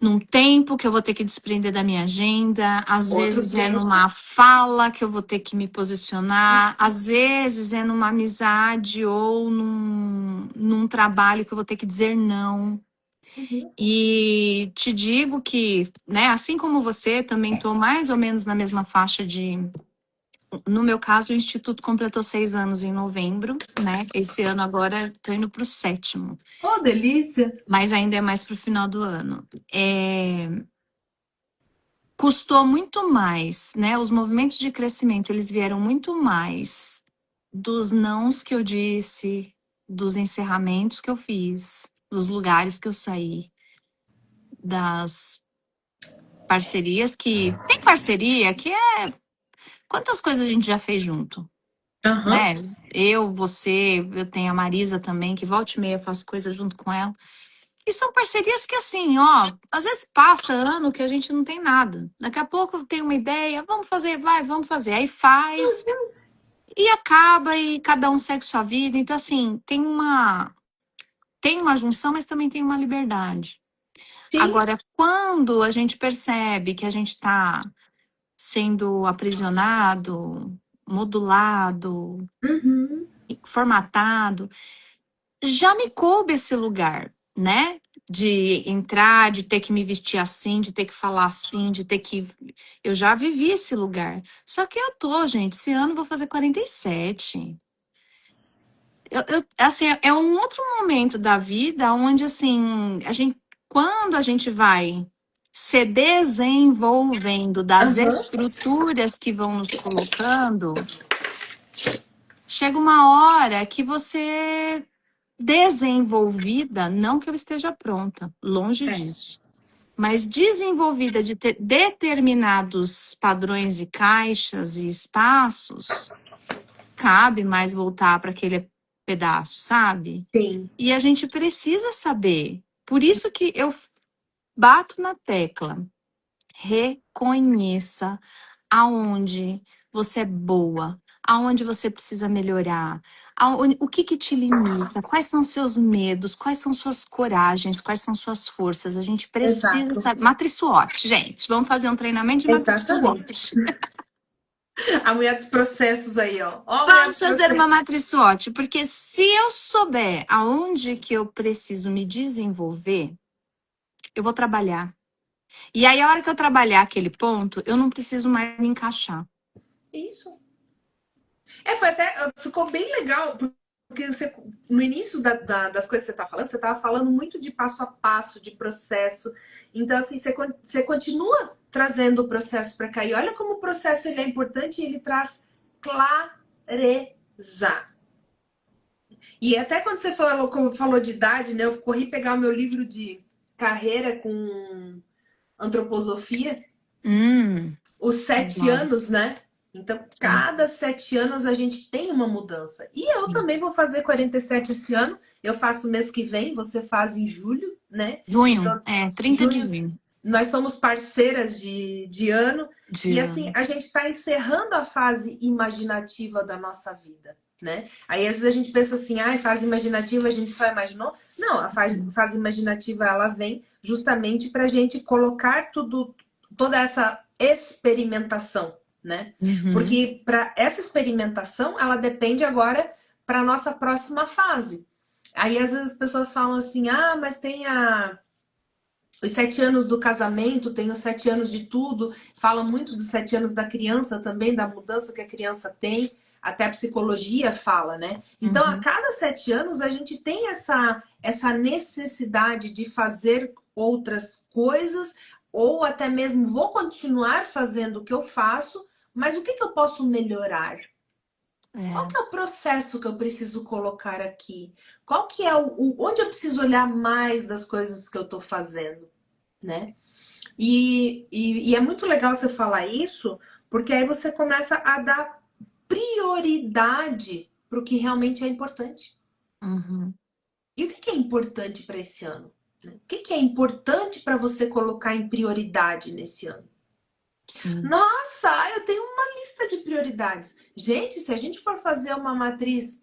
num tempo que eu vou ter que desprender da minha agenda, às Outro vezes é preço. numa fala que eu vou ter que me posicionar, às vezes é numa amizade ou num trabalho que eu vou ter que dizer não. Uhum. E te digo que, né, assim como você, também estou mais ou menos na mesma faixa de. No meu caso, o Instituto completou 6 anos em novembro, né? Esse ano agora estou indo para o sétimo, Oh, delícia! mas ainda é mais para o final do ano. Custou muito mais, né? Os movimentos de crescimento, eles vieram muito mais dos nãos que eu disse, dos encerramentos que eu fiz, dos lugares que eu saí, das parcerias que. Tem parceria que é. Quantas coisas a gente já fez junto, Aham. né? Eu, você, eu tenho a Marisa também, que volta e meia eu faço coisa junto com ela. E são parcerias que, assim, ó, às vezes passa ano que a gente não tem nada. Daqui a pouco tem uma ideia, vamos fazer, vai, vamos fazer. Aí faz e acaba e cada um segue sua vida. Então, assim, tem uma junção, mas também tem uma liberdade. Sim. Agora, quando a gente percebe que a gente está sendo aprisionado, modulado, Uhum. formatado, já me coube esse lugar, né? De entrar, de ter que me vestir assim, de ter que falar assim, de ter que. Eu já vivi esse lugar. Só que eu tô, gente, esse ano eu vou fazer 47. Assim, é um outro momento da vida onde, assim, quando a gente vai se desenvolvendo das Aham. estruturas que vão nos colocando, chega uma hora que você desenvolvida, não que eu esteja pronta, longe É, disso, mas desenvolvida de ter determinados padrões e caixas e espaços, cabe mais voltar para aquele pedaço, sabe? sim. E a gente precisa saber. Por isso que eu bato na tecla. Reconheça aonde você é boa, aonde você precisa melhorar, o que que te limita, quais são seus medos, quais são suas coragens, quais são suas forças. A gente precisa Exato. saber. Matriz SWOT, gente. Vamos fazer um treinamento de matriz Exatamente. SWOT. A mulher dos processos aí, ó. Ó, a mulher Vamos dos fazer uma processos. matriz SWOT, porque se eu souber aonde que eu preciso me desenvolver, eu vou trabalhar. E aí, a hora que eu trabalhar aquele ponto, eu não preciso mais me encaixar. Isso. É, foi até. Ficou bem legal, porque você, no início das coisas que você tá falando, você estava falando muito de passo a passo, de processo. Então, assim, você continua trazendo o processo para cá. E olha como o processo ele é importante e ele traz clareza. E até quando você falou, como falou de idade, né? Eu corri pegar o meu livro de carreira com antroposofia, os sete Legal. anos, né? Então, Sim, cada 7 anos a gente tem uma mudança. E eu sim. também vou fazer 47 esse ano. Eu faço mês que vem, você faz em julho, né? Junho, Então, 30 de junho, junho. nós somos parceiras de ano. E assim, De... a gente está encerrando a fase imaginativa da nossa vida, né? Aí às vezes a gente pensa assim, ah, fase imaginativa a gente só imaginou. Não, a fase imaginativa ela vem justamente para a gente colocar tudo, toda essa experimentação, né? Uhum, Porque para essa experimentação ela depende agora para nossa próxima fase. Aí às vezes as pessoas falam assim, ah, mas tem os 7 anos do casamento, tem os 7 anos de tudo, fala muito dos 7 anos da criança também, da mudança que a criança tem, até a psicologia fala, né? Então, a uhum. cada 7 anos, a gente tem essa necessidade de fazer outras coisas, ou até mesmo vou continuar fazendo o que eu faço, mas o que eu posso melhorar? Qual É, que é o processo que eu preciso colocar aqui? Qual que é onde eu preciso olhar mais das coisas que eu estou fazendo, né? E é muito legal você falar isso, porque aí você começa a dar prioridade para o que realmente é importante. uhum, E o que é importante para esse ano? O que é importante para você colocar em prioridade nesse ano? sim, Nossa, eu tenho uma lista de prioridades. Gente, se a gente for fazer uma matriz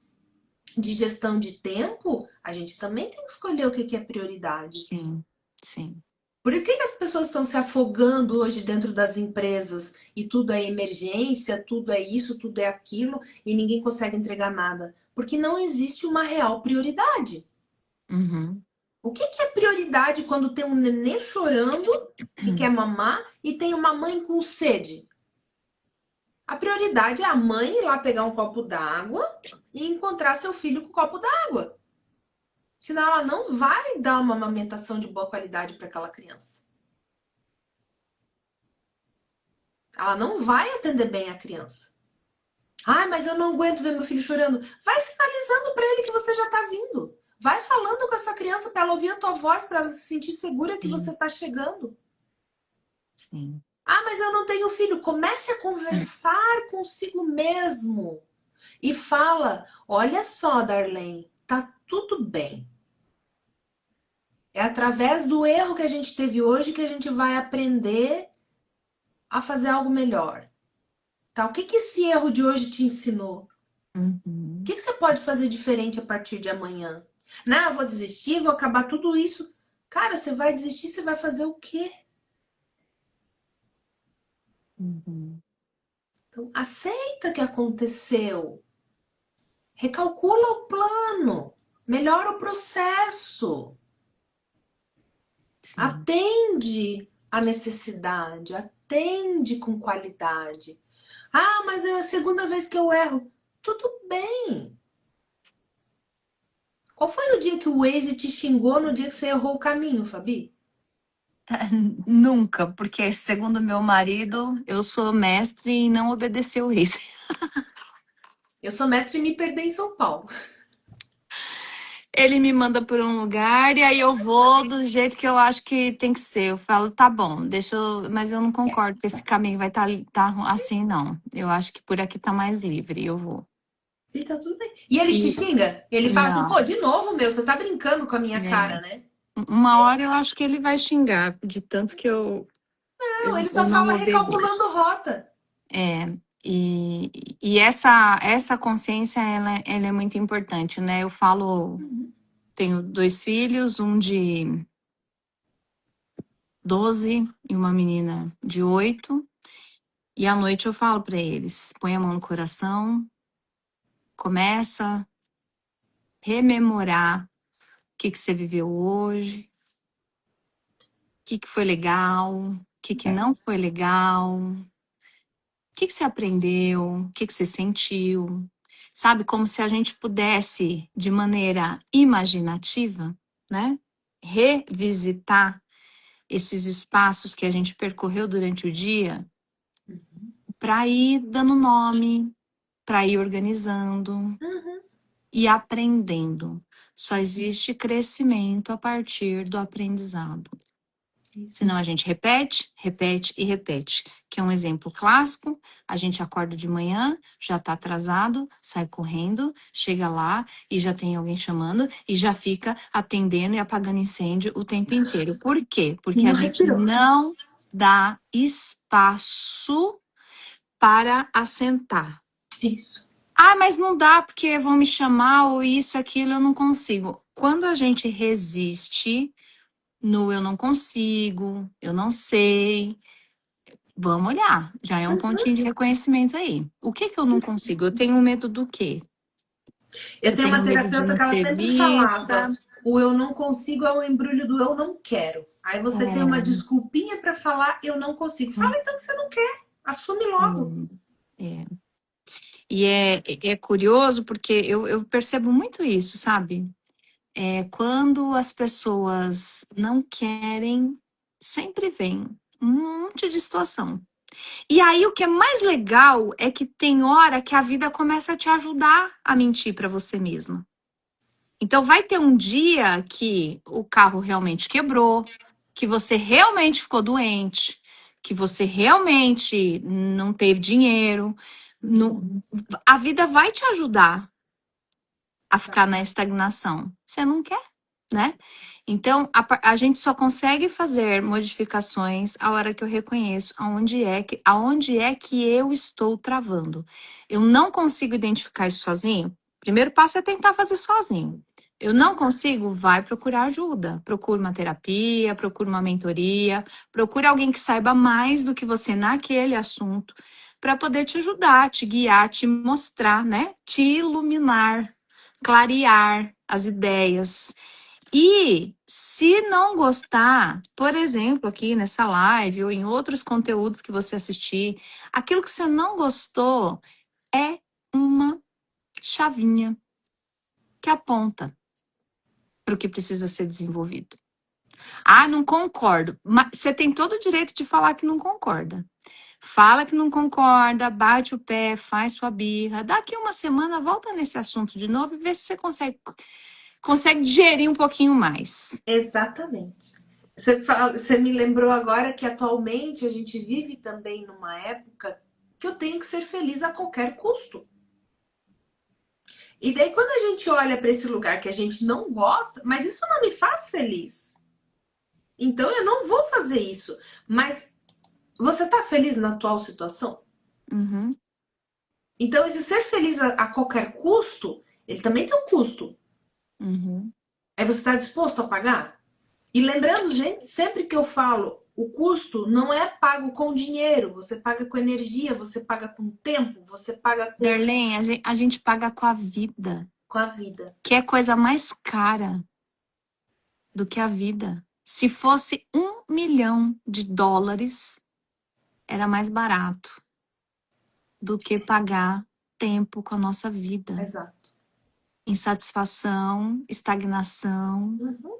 de gestão de tempo, a gente também tem que escolher o que é prioridade. sim, sim. Por que as pessoas estão se afogando hoje dentro das empresas e tudo é emergência, tudo é isso, tudo é aquilo e ninguém consegue entregar nada? Porque não existe uma real prioridade. Uhum. O que que é prioridade quando tem um nenê chorando e quer mamar e tem uma mãe com sede? A prioridade é a mãe ir lá pegar um copo d'água e encontrar seu filho com o copo d'água. Senão ela não vai dar uma amamentação de boa qualidade para aquela criança. Ela não vai atender bem a criança. Ai, mas eu não aguento ver meu filho chorando. Vai sinalizando para ele que você já está vindo. Vai falando com essa criança para ela ouvir a tua voz, para ela se sentir segura que você Sim, está chegando. sim. Ah, mas eu não tenho filho. Comece a conversar consigo mesmo. E fala: olha só, Darlene, tá tudo bem. É através do erro que a gente teve hoje que a gente vai aprender a fazer algo melhor. Tá? O que que esse erro de hoje te ensinou? O Uhum, que que você pode fazer diferente a partir de amanhã? Não, eu vou desistir, vou acabar tudo isso. Cara, você vai desistir, você vai fazer o quê? uhum. Então, aceita que aconteceu. Recalcula o plano. Melhora o processo. Sim. Atende a necessidade. Atende com qualidade. Ah, mas é a segunda vez que eu erro. Tudo bem. Qual foi o dia que o Waze te xingou no dia que você errou o caminho, Fabi? Nunca, porque segundo meu marido, eu sou mestre em não obedecer o Waze. Eu sou mestre em me perder em São Paulo. Ele me manda por um lugar e aí eu vou do jeito que eu acho que tem que ser. Eu falo, tá bom, deixa eu, mas eu não concordo que esse caminho vai estar tá assim, não. Eu acho que por aqui tá mais livre, eu vou. E tá tudo bem. E ele te E xinga? Ele fala assim, pô, não, de novo, meu, você tá brincando com a minha é, cara, né? uma hora eu acho que ele vai xingar de tanto que Não, ele eu só não fala recalculando obedeço. rota. É, e essa consciência, ela é muito importante, né? Eu falo, tenho dois filhos, um de 12 e uma menina de 8. E à noite eu falo para eles: põe a mão no coração, começa a rememorar o que que você viveu hoje, o que que foi legal, o que que não foi legal, o que que você aprendeu, o que que você sentiu. Sabe, como se a gente pudesse, de maneira imaginativa, né, revisitar esses espaços que a gente percorreu durante o dia para ir dando nome, para ir organizando Uhum, e aprendendo. Só existe crescimento a partir do aprendizado. Senão isso. a gente repete, repete e repete. Que é um exemplo clássico. A gente acorda de manhã, já está atrasado, sai correndo, chega lá e já tem alguém chamando e já fica atendendo e apagando incêndio o tempo inteiro. Por quê? E Porque a não gente respirou. não dá espaço para assentar. Isso. Ah, mas não dá porque vão me chamar ou isso, aquilo, eu não consigo. Quando a gente resiste no eu não consigo, eu não sei, vamos olhar. Já é um pontinho de reconhecimento aí. O que que eu não consigo? Eu tenho medo do quê? Eu Eu tenho tenho uma medo de terapeuta não que ela ser sempre vista. falava: o eu não consigo é o embrulho do eu não quero. Aí você tem uma É, desculpinha para falar eu não consigo. Fala então que você não quer. Assume logo. é. E é curioso porque eu percebo muito isso, sabe? É quando as pessoas não querem, sempre vem um monte de situação. E aí o que é mais legal é que tem hora que a vida começa a te ajudar a mentir para você mesma. Então vai ter um dia que o carro realmente quebrou, que você realmente ficou doente, que você realmente não teve dinheiro. A vida vai te ajudar a ficar na estagnação. Você não quer, né? Então, a gente só consegue fazer modificações a hora que eu reconheço aonde é que eu estou travando. Eu não consigo identificar isso sozinho. O primeiro passo é tentar fazer sozinho. Eu não consigo, vai procurar ajuda. Procure uma terapia, procure uma mentoria, procure alguém que saiba mais do que você naquele assunto para poder te ajudar, te guiar, te mostrar, né? Te iluminar, clarear as ideias. E se não gostar, por exemplo, aqui nessa live ou em outros conteúdos que você assistir, aquilo que você não gostou é uma chavinha que aponta para o que precisa ser desenvolvido. Ah, não concordo. Mas você tem todo o direito de falar que não concorda. Fala que não concorda, bate o pé, faz sua birra. Daqui uma semana, volta nesse assunto de novo e vê se você consegue digerir um pouquinho mais. Exatamente. Você me lembrou agora que atualmente a gente vive também numa época que eu tenho que ser feliz a qualquer custo. E daí, quando a gente olha para esse lugar que a gente não gosta, mas isso não me faz feliz. Então eu não vou fazer isso. Mas você tá feliz na atual situação? Uhum, Então, esse ser feliz a qualquer custo, ele também tem um custo. uhum. É você estar disposto a pagar? E lembrando, gente, sempre que eu falo, o custo não é pago com dinheiro, você paga com energia, você paga com tempo, você paga Darlene, a gente paga com a vida, com a vida. que é coisa mais cara do que a vida. Se fosse US$ 1 milhão, era mais barato do que pagar tempo com a nossa vida. Exato. Insatisfação, estagnação Uhum.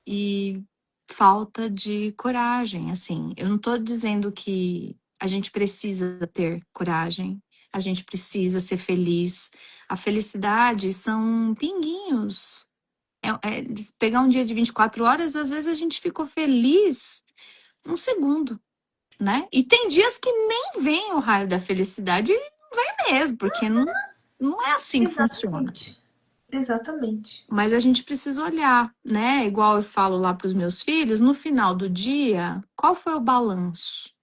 e falta de coragem. Assim, eu não estou dizendo que a gente precisa ter coragem, a gente precisa ser feliz. A felicidade são pinguinhos. Pegar um dia de 24 horas, às vezes a gente ficou feliz um segundo, né? E tem dias que nem vem o raio da felicidade e não vem mesmo, porque não é assim que funciona. Exatamente. Exatamente. Mas a gente precisa olhar, né? Igual eu falo lá para os meus filhos, no final do dia, qual foi o balanço?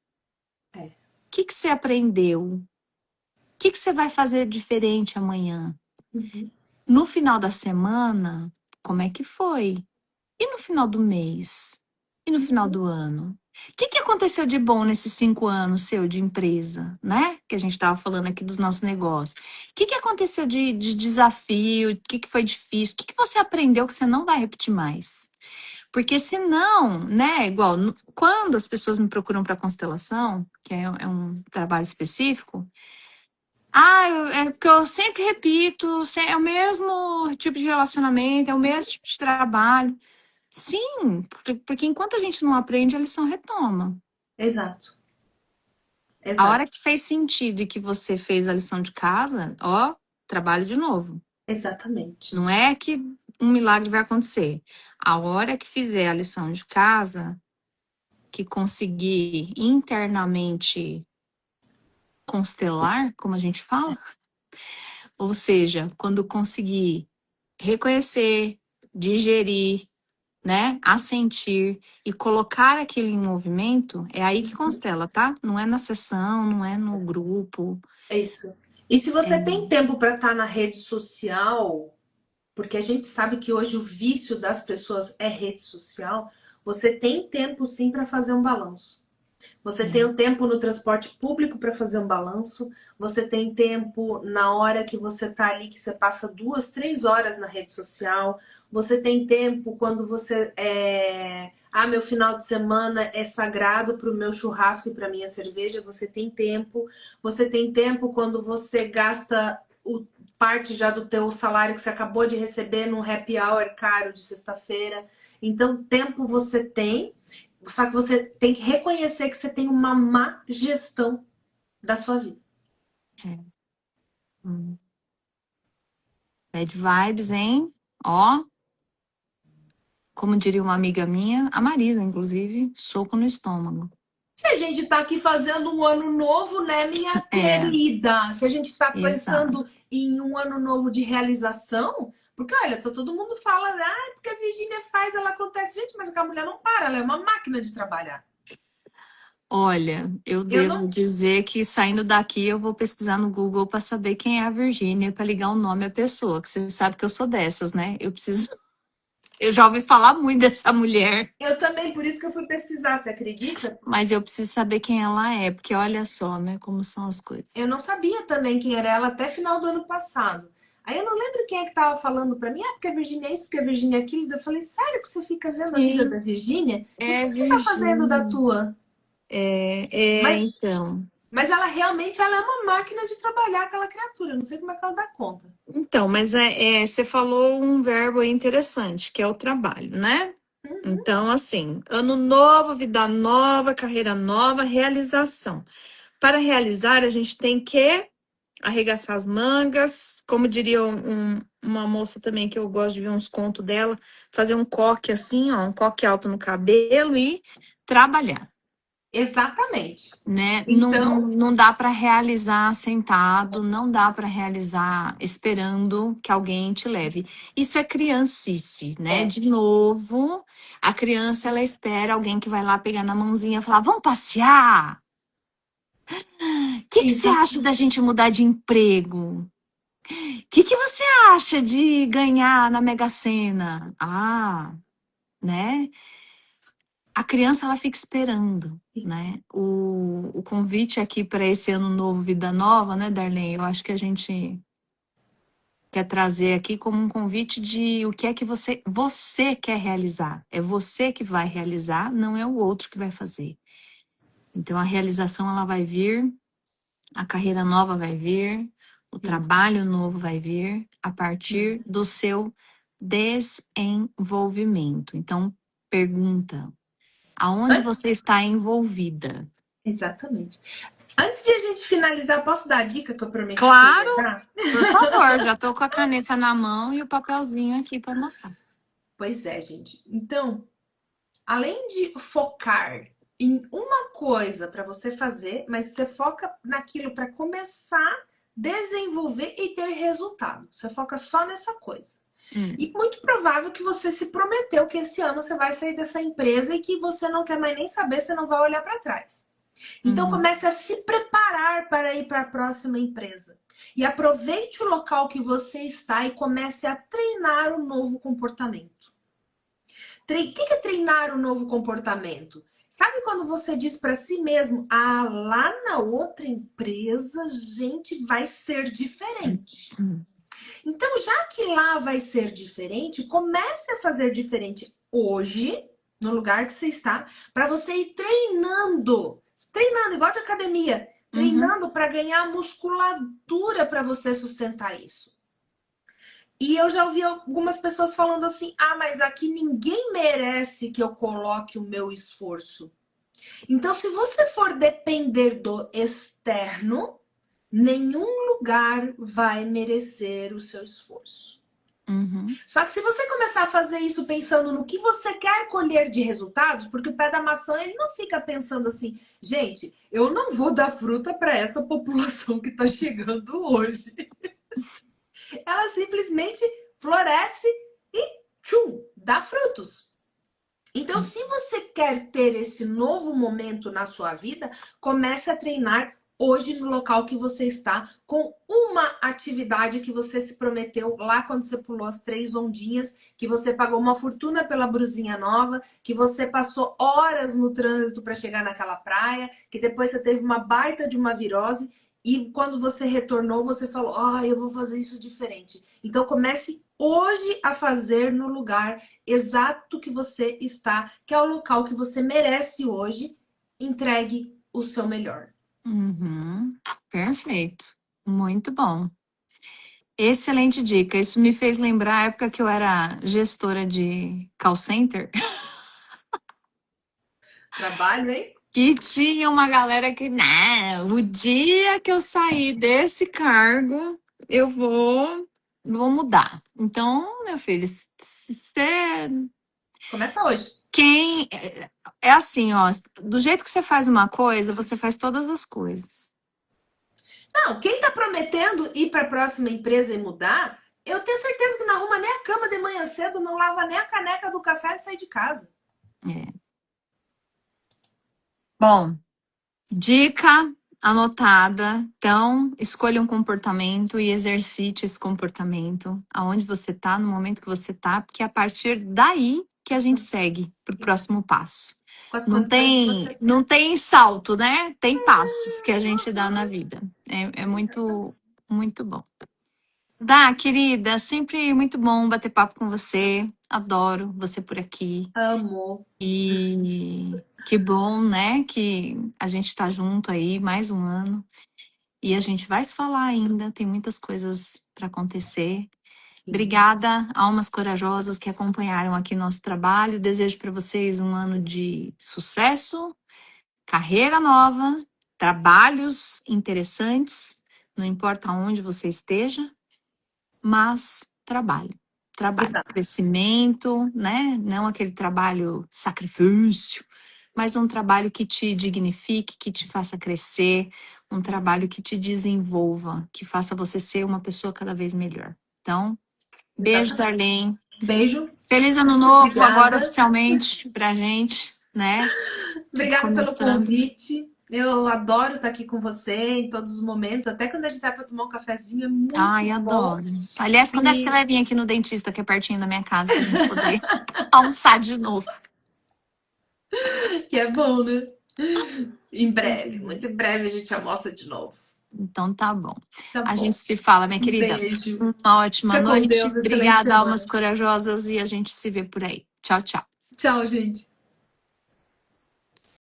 É. O que você aprendeu? O que você vai fazer diferente amanhã? Uhum. No final da semana, como é que foi? E no final do mês? E no final do ano? O que aconteceu de bom nesses 5 anos seu de empresa, né? Que a gente estava falando aqui dos nossos negócios. O que aconteceu de desafio? O que foi difícil? O que você aprendeu que você não vai repetir mais? Porque senão, né, igual, quando as pessoas me procuram para constelação, que é um trabalho específico, é porque eu sempre repito, é o mesmo tipo de relacionamento, é o mesmo tipo de trabalho. Sim, porque enquanto a gente não aprende, a lição retoma. Exato. A Exato. hora que fez sentido e que você fez a lição de casa, ó, trabalho de novo. Exatamente. Não é que um milagre vai acontecer. A hora que fizer a lição de casa, que conseguir internamente constelar, como a gente fala, ou seja, quando conseguir reconhecer, digerir, né, assentir e colocar aquilo em movimento, é aí que constela, tá? Não é na sessão, não é no grupo. É isso. E se você É, tem tempo para estar na rede social, porque a gente sabe que hoje o vício das pessoas é rede social, você tem tempo sim para fazer um balanço. Você tem é. o tempo no transporte público para fazer um balanço. Você tem tempo na hora que você está ali, que você passa 2, 3 horas na rede social. Você tem tempo quando você meu final de semana é sagrado para o meu churrasco e para minha cerveja. Você tem tempo. Você tem tempo quando você gasta parte já do teu salário que você acabou de receber num happy hour caro de sexta-feira. Então, tempo você tem. Só que você tem que reconhecer que você tem uma má gestão da sua vida. É. Hum. Bad vibes, hein? Ó, como diria uma amiga minha, a Marisa, inclusive, soco no estômago. Se a gente tá aqui fazendo um ano novo, né, minha É, querida? Se a gente tá pensando exato. em um ano novo de realização, porque olha, todo mundo fala, porque a Virgínia faz, ela acontece. Gente, mas a mulher não para, ela é uma máquina de trabalhar. Olha, eu Eu devo não. dizer que saindo daqui eu vou pesquisar no Google para saber quem é a Virgínia, para ligar o nome à pessoa, que você sabe que eu sou dessas, né? Eu preciso. Eu já ouvi falar muito dessa mulher, Eu também, por isso que eu fui pesquisar, você acredita? mas eu preciso saber quem ela é, porque olha só, né, como são as coisas. Eu não sabia também quem era ela até final do ano passado. Aí eu não lembro quem é que tava falando pra mim, porque a Virgínia é isso, porque a Virgínia é aquilo. Daí eu falei, sério que você fica vendo a vida da Sim, Virgínia? E o é que você tá fazendo da Virgínia. tua? Mas, Então. mas ela realmente ela é uma máquina de trabalhar aquela criatura. Eu não sei como é que ela dá conta. Então, mas você falou um verbo aí interessante, que é o trabalho, né? Uhum. Então, assim, ano novo, vida nova, carreira nova, realização. Para realizar, a gente tem que arregaçar as mangas, como diria uma moça também que eu gosto de ver uns contos dela, fazer um coque assim, ó, um coque alto no cabelo e trabalhar, Exatamente. né? Não, não, Então, não dá para realizar sentado, não dá para realizar esperando que alguém te leve. Isso é criancice, né? é. De novo, a criança ela espera alguém que vai lá pegar na mãozinha e falar: "Vamos passear? O que que você acha da Exatamente. gente mudar de emprego? O que você acha de ganhar na Mega Sena?" Ah, né? A criança ela fica esperando, né? O convite aqui para esse ano novo, vida nova, né, Darlene? Eu acho que a gente quer trazer aqui como um convite de o que é que você quer realizar. É você que vai realizar, não é o outro que vai fazer. Então a realização ela vai vir, a carreira nova vai vir, o Sim. trabalho novo vai vir a Sim. partir do seu desenvolvimento. Então pergunta, aonde An- você está envolvida? Exatamente. Antes de a gente finalizar, posso dar a dica que eu prometi que eu ia Claro, dar? por favor, já tô com a caneta na mão e o papelzinho aqui para anotar. Pois é, gente. Então, além de focar em uma coisa para você fazer, mas você foca naquilo para começar, desenvolver e ter resultado. Você foca só nessa coisa. Hum, E muito provável que você se prometeu que esse ano você vai sair dessa empresa e que você não quer mais nem saber, você não vai olhar para trás. Então uhum, comece a se preparar para ir para a próxima empresa. E aproveite o local que você está e comece a treinar o novo comportamento. O que é treinar o novo comportamento? Sabe quando você diz para si mesmo: ah, lá na outra empresa, gente, vai ser diferente. hum, Então, já que lá vai ser diferente, comece a fazer diferente hoje, no lugar que você está, para você ir treinando. Treinando, igual de academia. uhum, Treinando para ganhar musculatura para você sustentar isso. E eu já ouvi algumas pessoas falando assim: ah, mas aqui ninguém merece que eu coloque o meu esforço. Então, se você for depender do externo, nenhum lugar vai merecer o seu esforço. uhum, Só que se você começar a fazer isso pensando no que você quer colher de resultados, porque o pé da maçã ele não fica pensando assim, gente, eu não vou dar fruta para essa população que está chegando hoje. Ela simplesmente floresce e tchum, dá frutos. Então, se você quer ter esse novo momento na sua vida, comece a treinar hoje no local que você está, com uma atividade que você se prometeu lá quando você pulou as 3 ondinhas, que você pagou uma fortuna pela brusinha nova, que você passou horas no trânsito para chegar naquela praia, que depois você teve uma baita de uma virose e quando você retornou, você falou: "Ah, eu vou fazer isso diferente". Então comece hoje a fazer no lugar exato que você está, que é o local que você merece hoje. Entregue o seu melhor. uhum. Perfeito. Muito bom. Excelente dica. Isso me fez lembrar a época que eu era gestora de call center, Trabalho, hein? que tinha uma galera que, não, o dia que eu sair desse cargo, eu vou mudar. Então, meu filho, você Começa hoje. quem é assim, ó, do jeito que você faz uma coisa, você faz todas as coisas. Não, quem está prometendo ir para a próxima empresa e mudar, eu tenho certeza que não arruma nem a cama de manhã cedo, não lava nem a caneca do café de sair de casa. É. Bom, dica anotada. Então, escolha um comportamento e exercite esse comportamento aonde você tá, no momento que você tá, porque é a partir daí que a gente segue para o próximo passo. Com as Não condições que tem, você não tem. tem salto, né? Tem passos que a gente dá na vida. É Exatamente. muito, muito bom. Dá, querida, sempre muito bom bater papo com você. Adoro você por aqui. Amo. E que bom, né, que a gente tá junto aí mais um ano. E a gente vai se falar ainda, tem muitas coisas para acontecer. Sim. Obrigada, almas corajosas que acompanharam aqui nosso trabalho. Desejo para vocês um ano de sucesso, carreira nova, trabalhos interessantes, não importa onde você esteja, mas trabalho. Trabalho, Exato. crescimento, né? Não aquele trabalho sacrifício, mas um trabalho que te dignifique, que te faça crescer, um trabalho que te desenvolva, que faça você ser uma pessoa cada vez melhor. Então, beijo, Exatamente. Darlene. Beijo. Feliz ano novo, agora Obrigada. oficialmente pra gente, né? Tudo Obrigada pelo começando. convite. Eu adoro estar aqui com você em todos os momentos, até quando a gente sai para tomar um cafezinho, é muito Ai, bom. adoro. Aliás, quando é que você E vai vir aqui no dentista, que é pertinho da minha casa, pra gente poder almoçar de novo? que é bom, né? Em breve, muito em breve a gente almoça de novo. Então tá bom. Tá A gente bom. se fala, minha Um querida. beijo. Uma ótima Fica com noite. Deus, excelente Obrigada, almas semana. corajosas, e a gente se vê por aí. Tchau, tchau. Tchau, gente.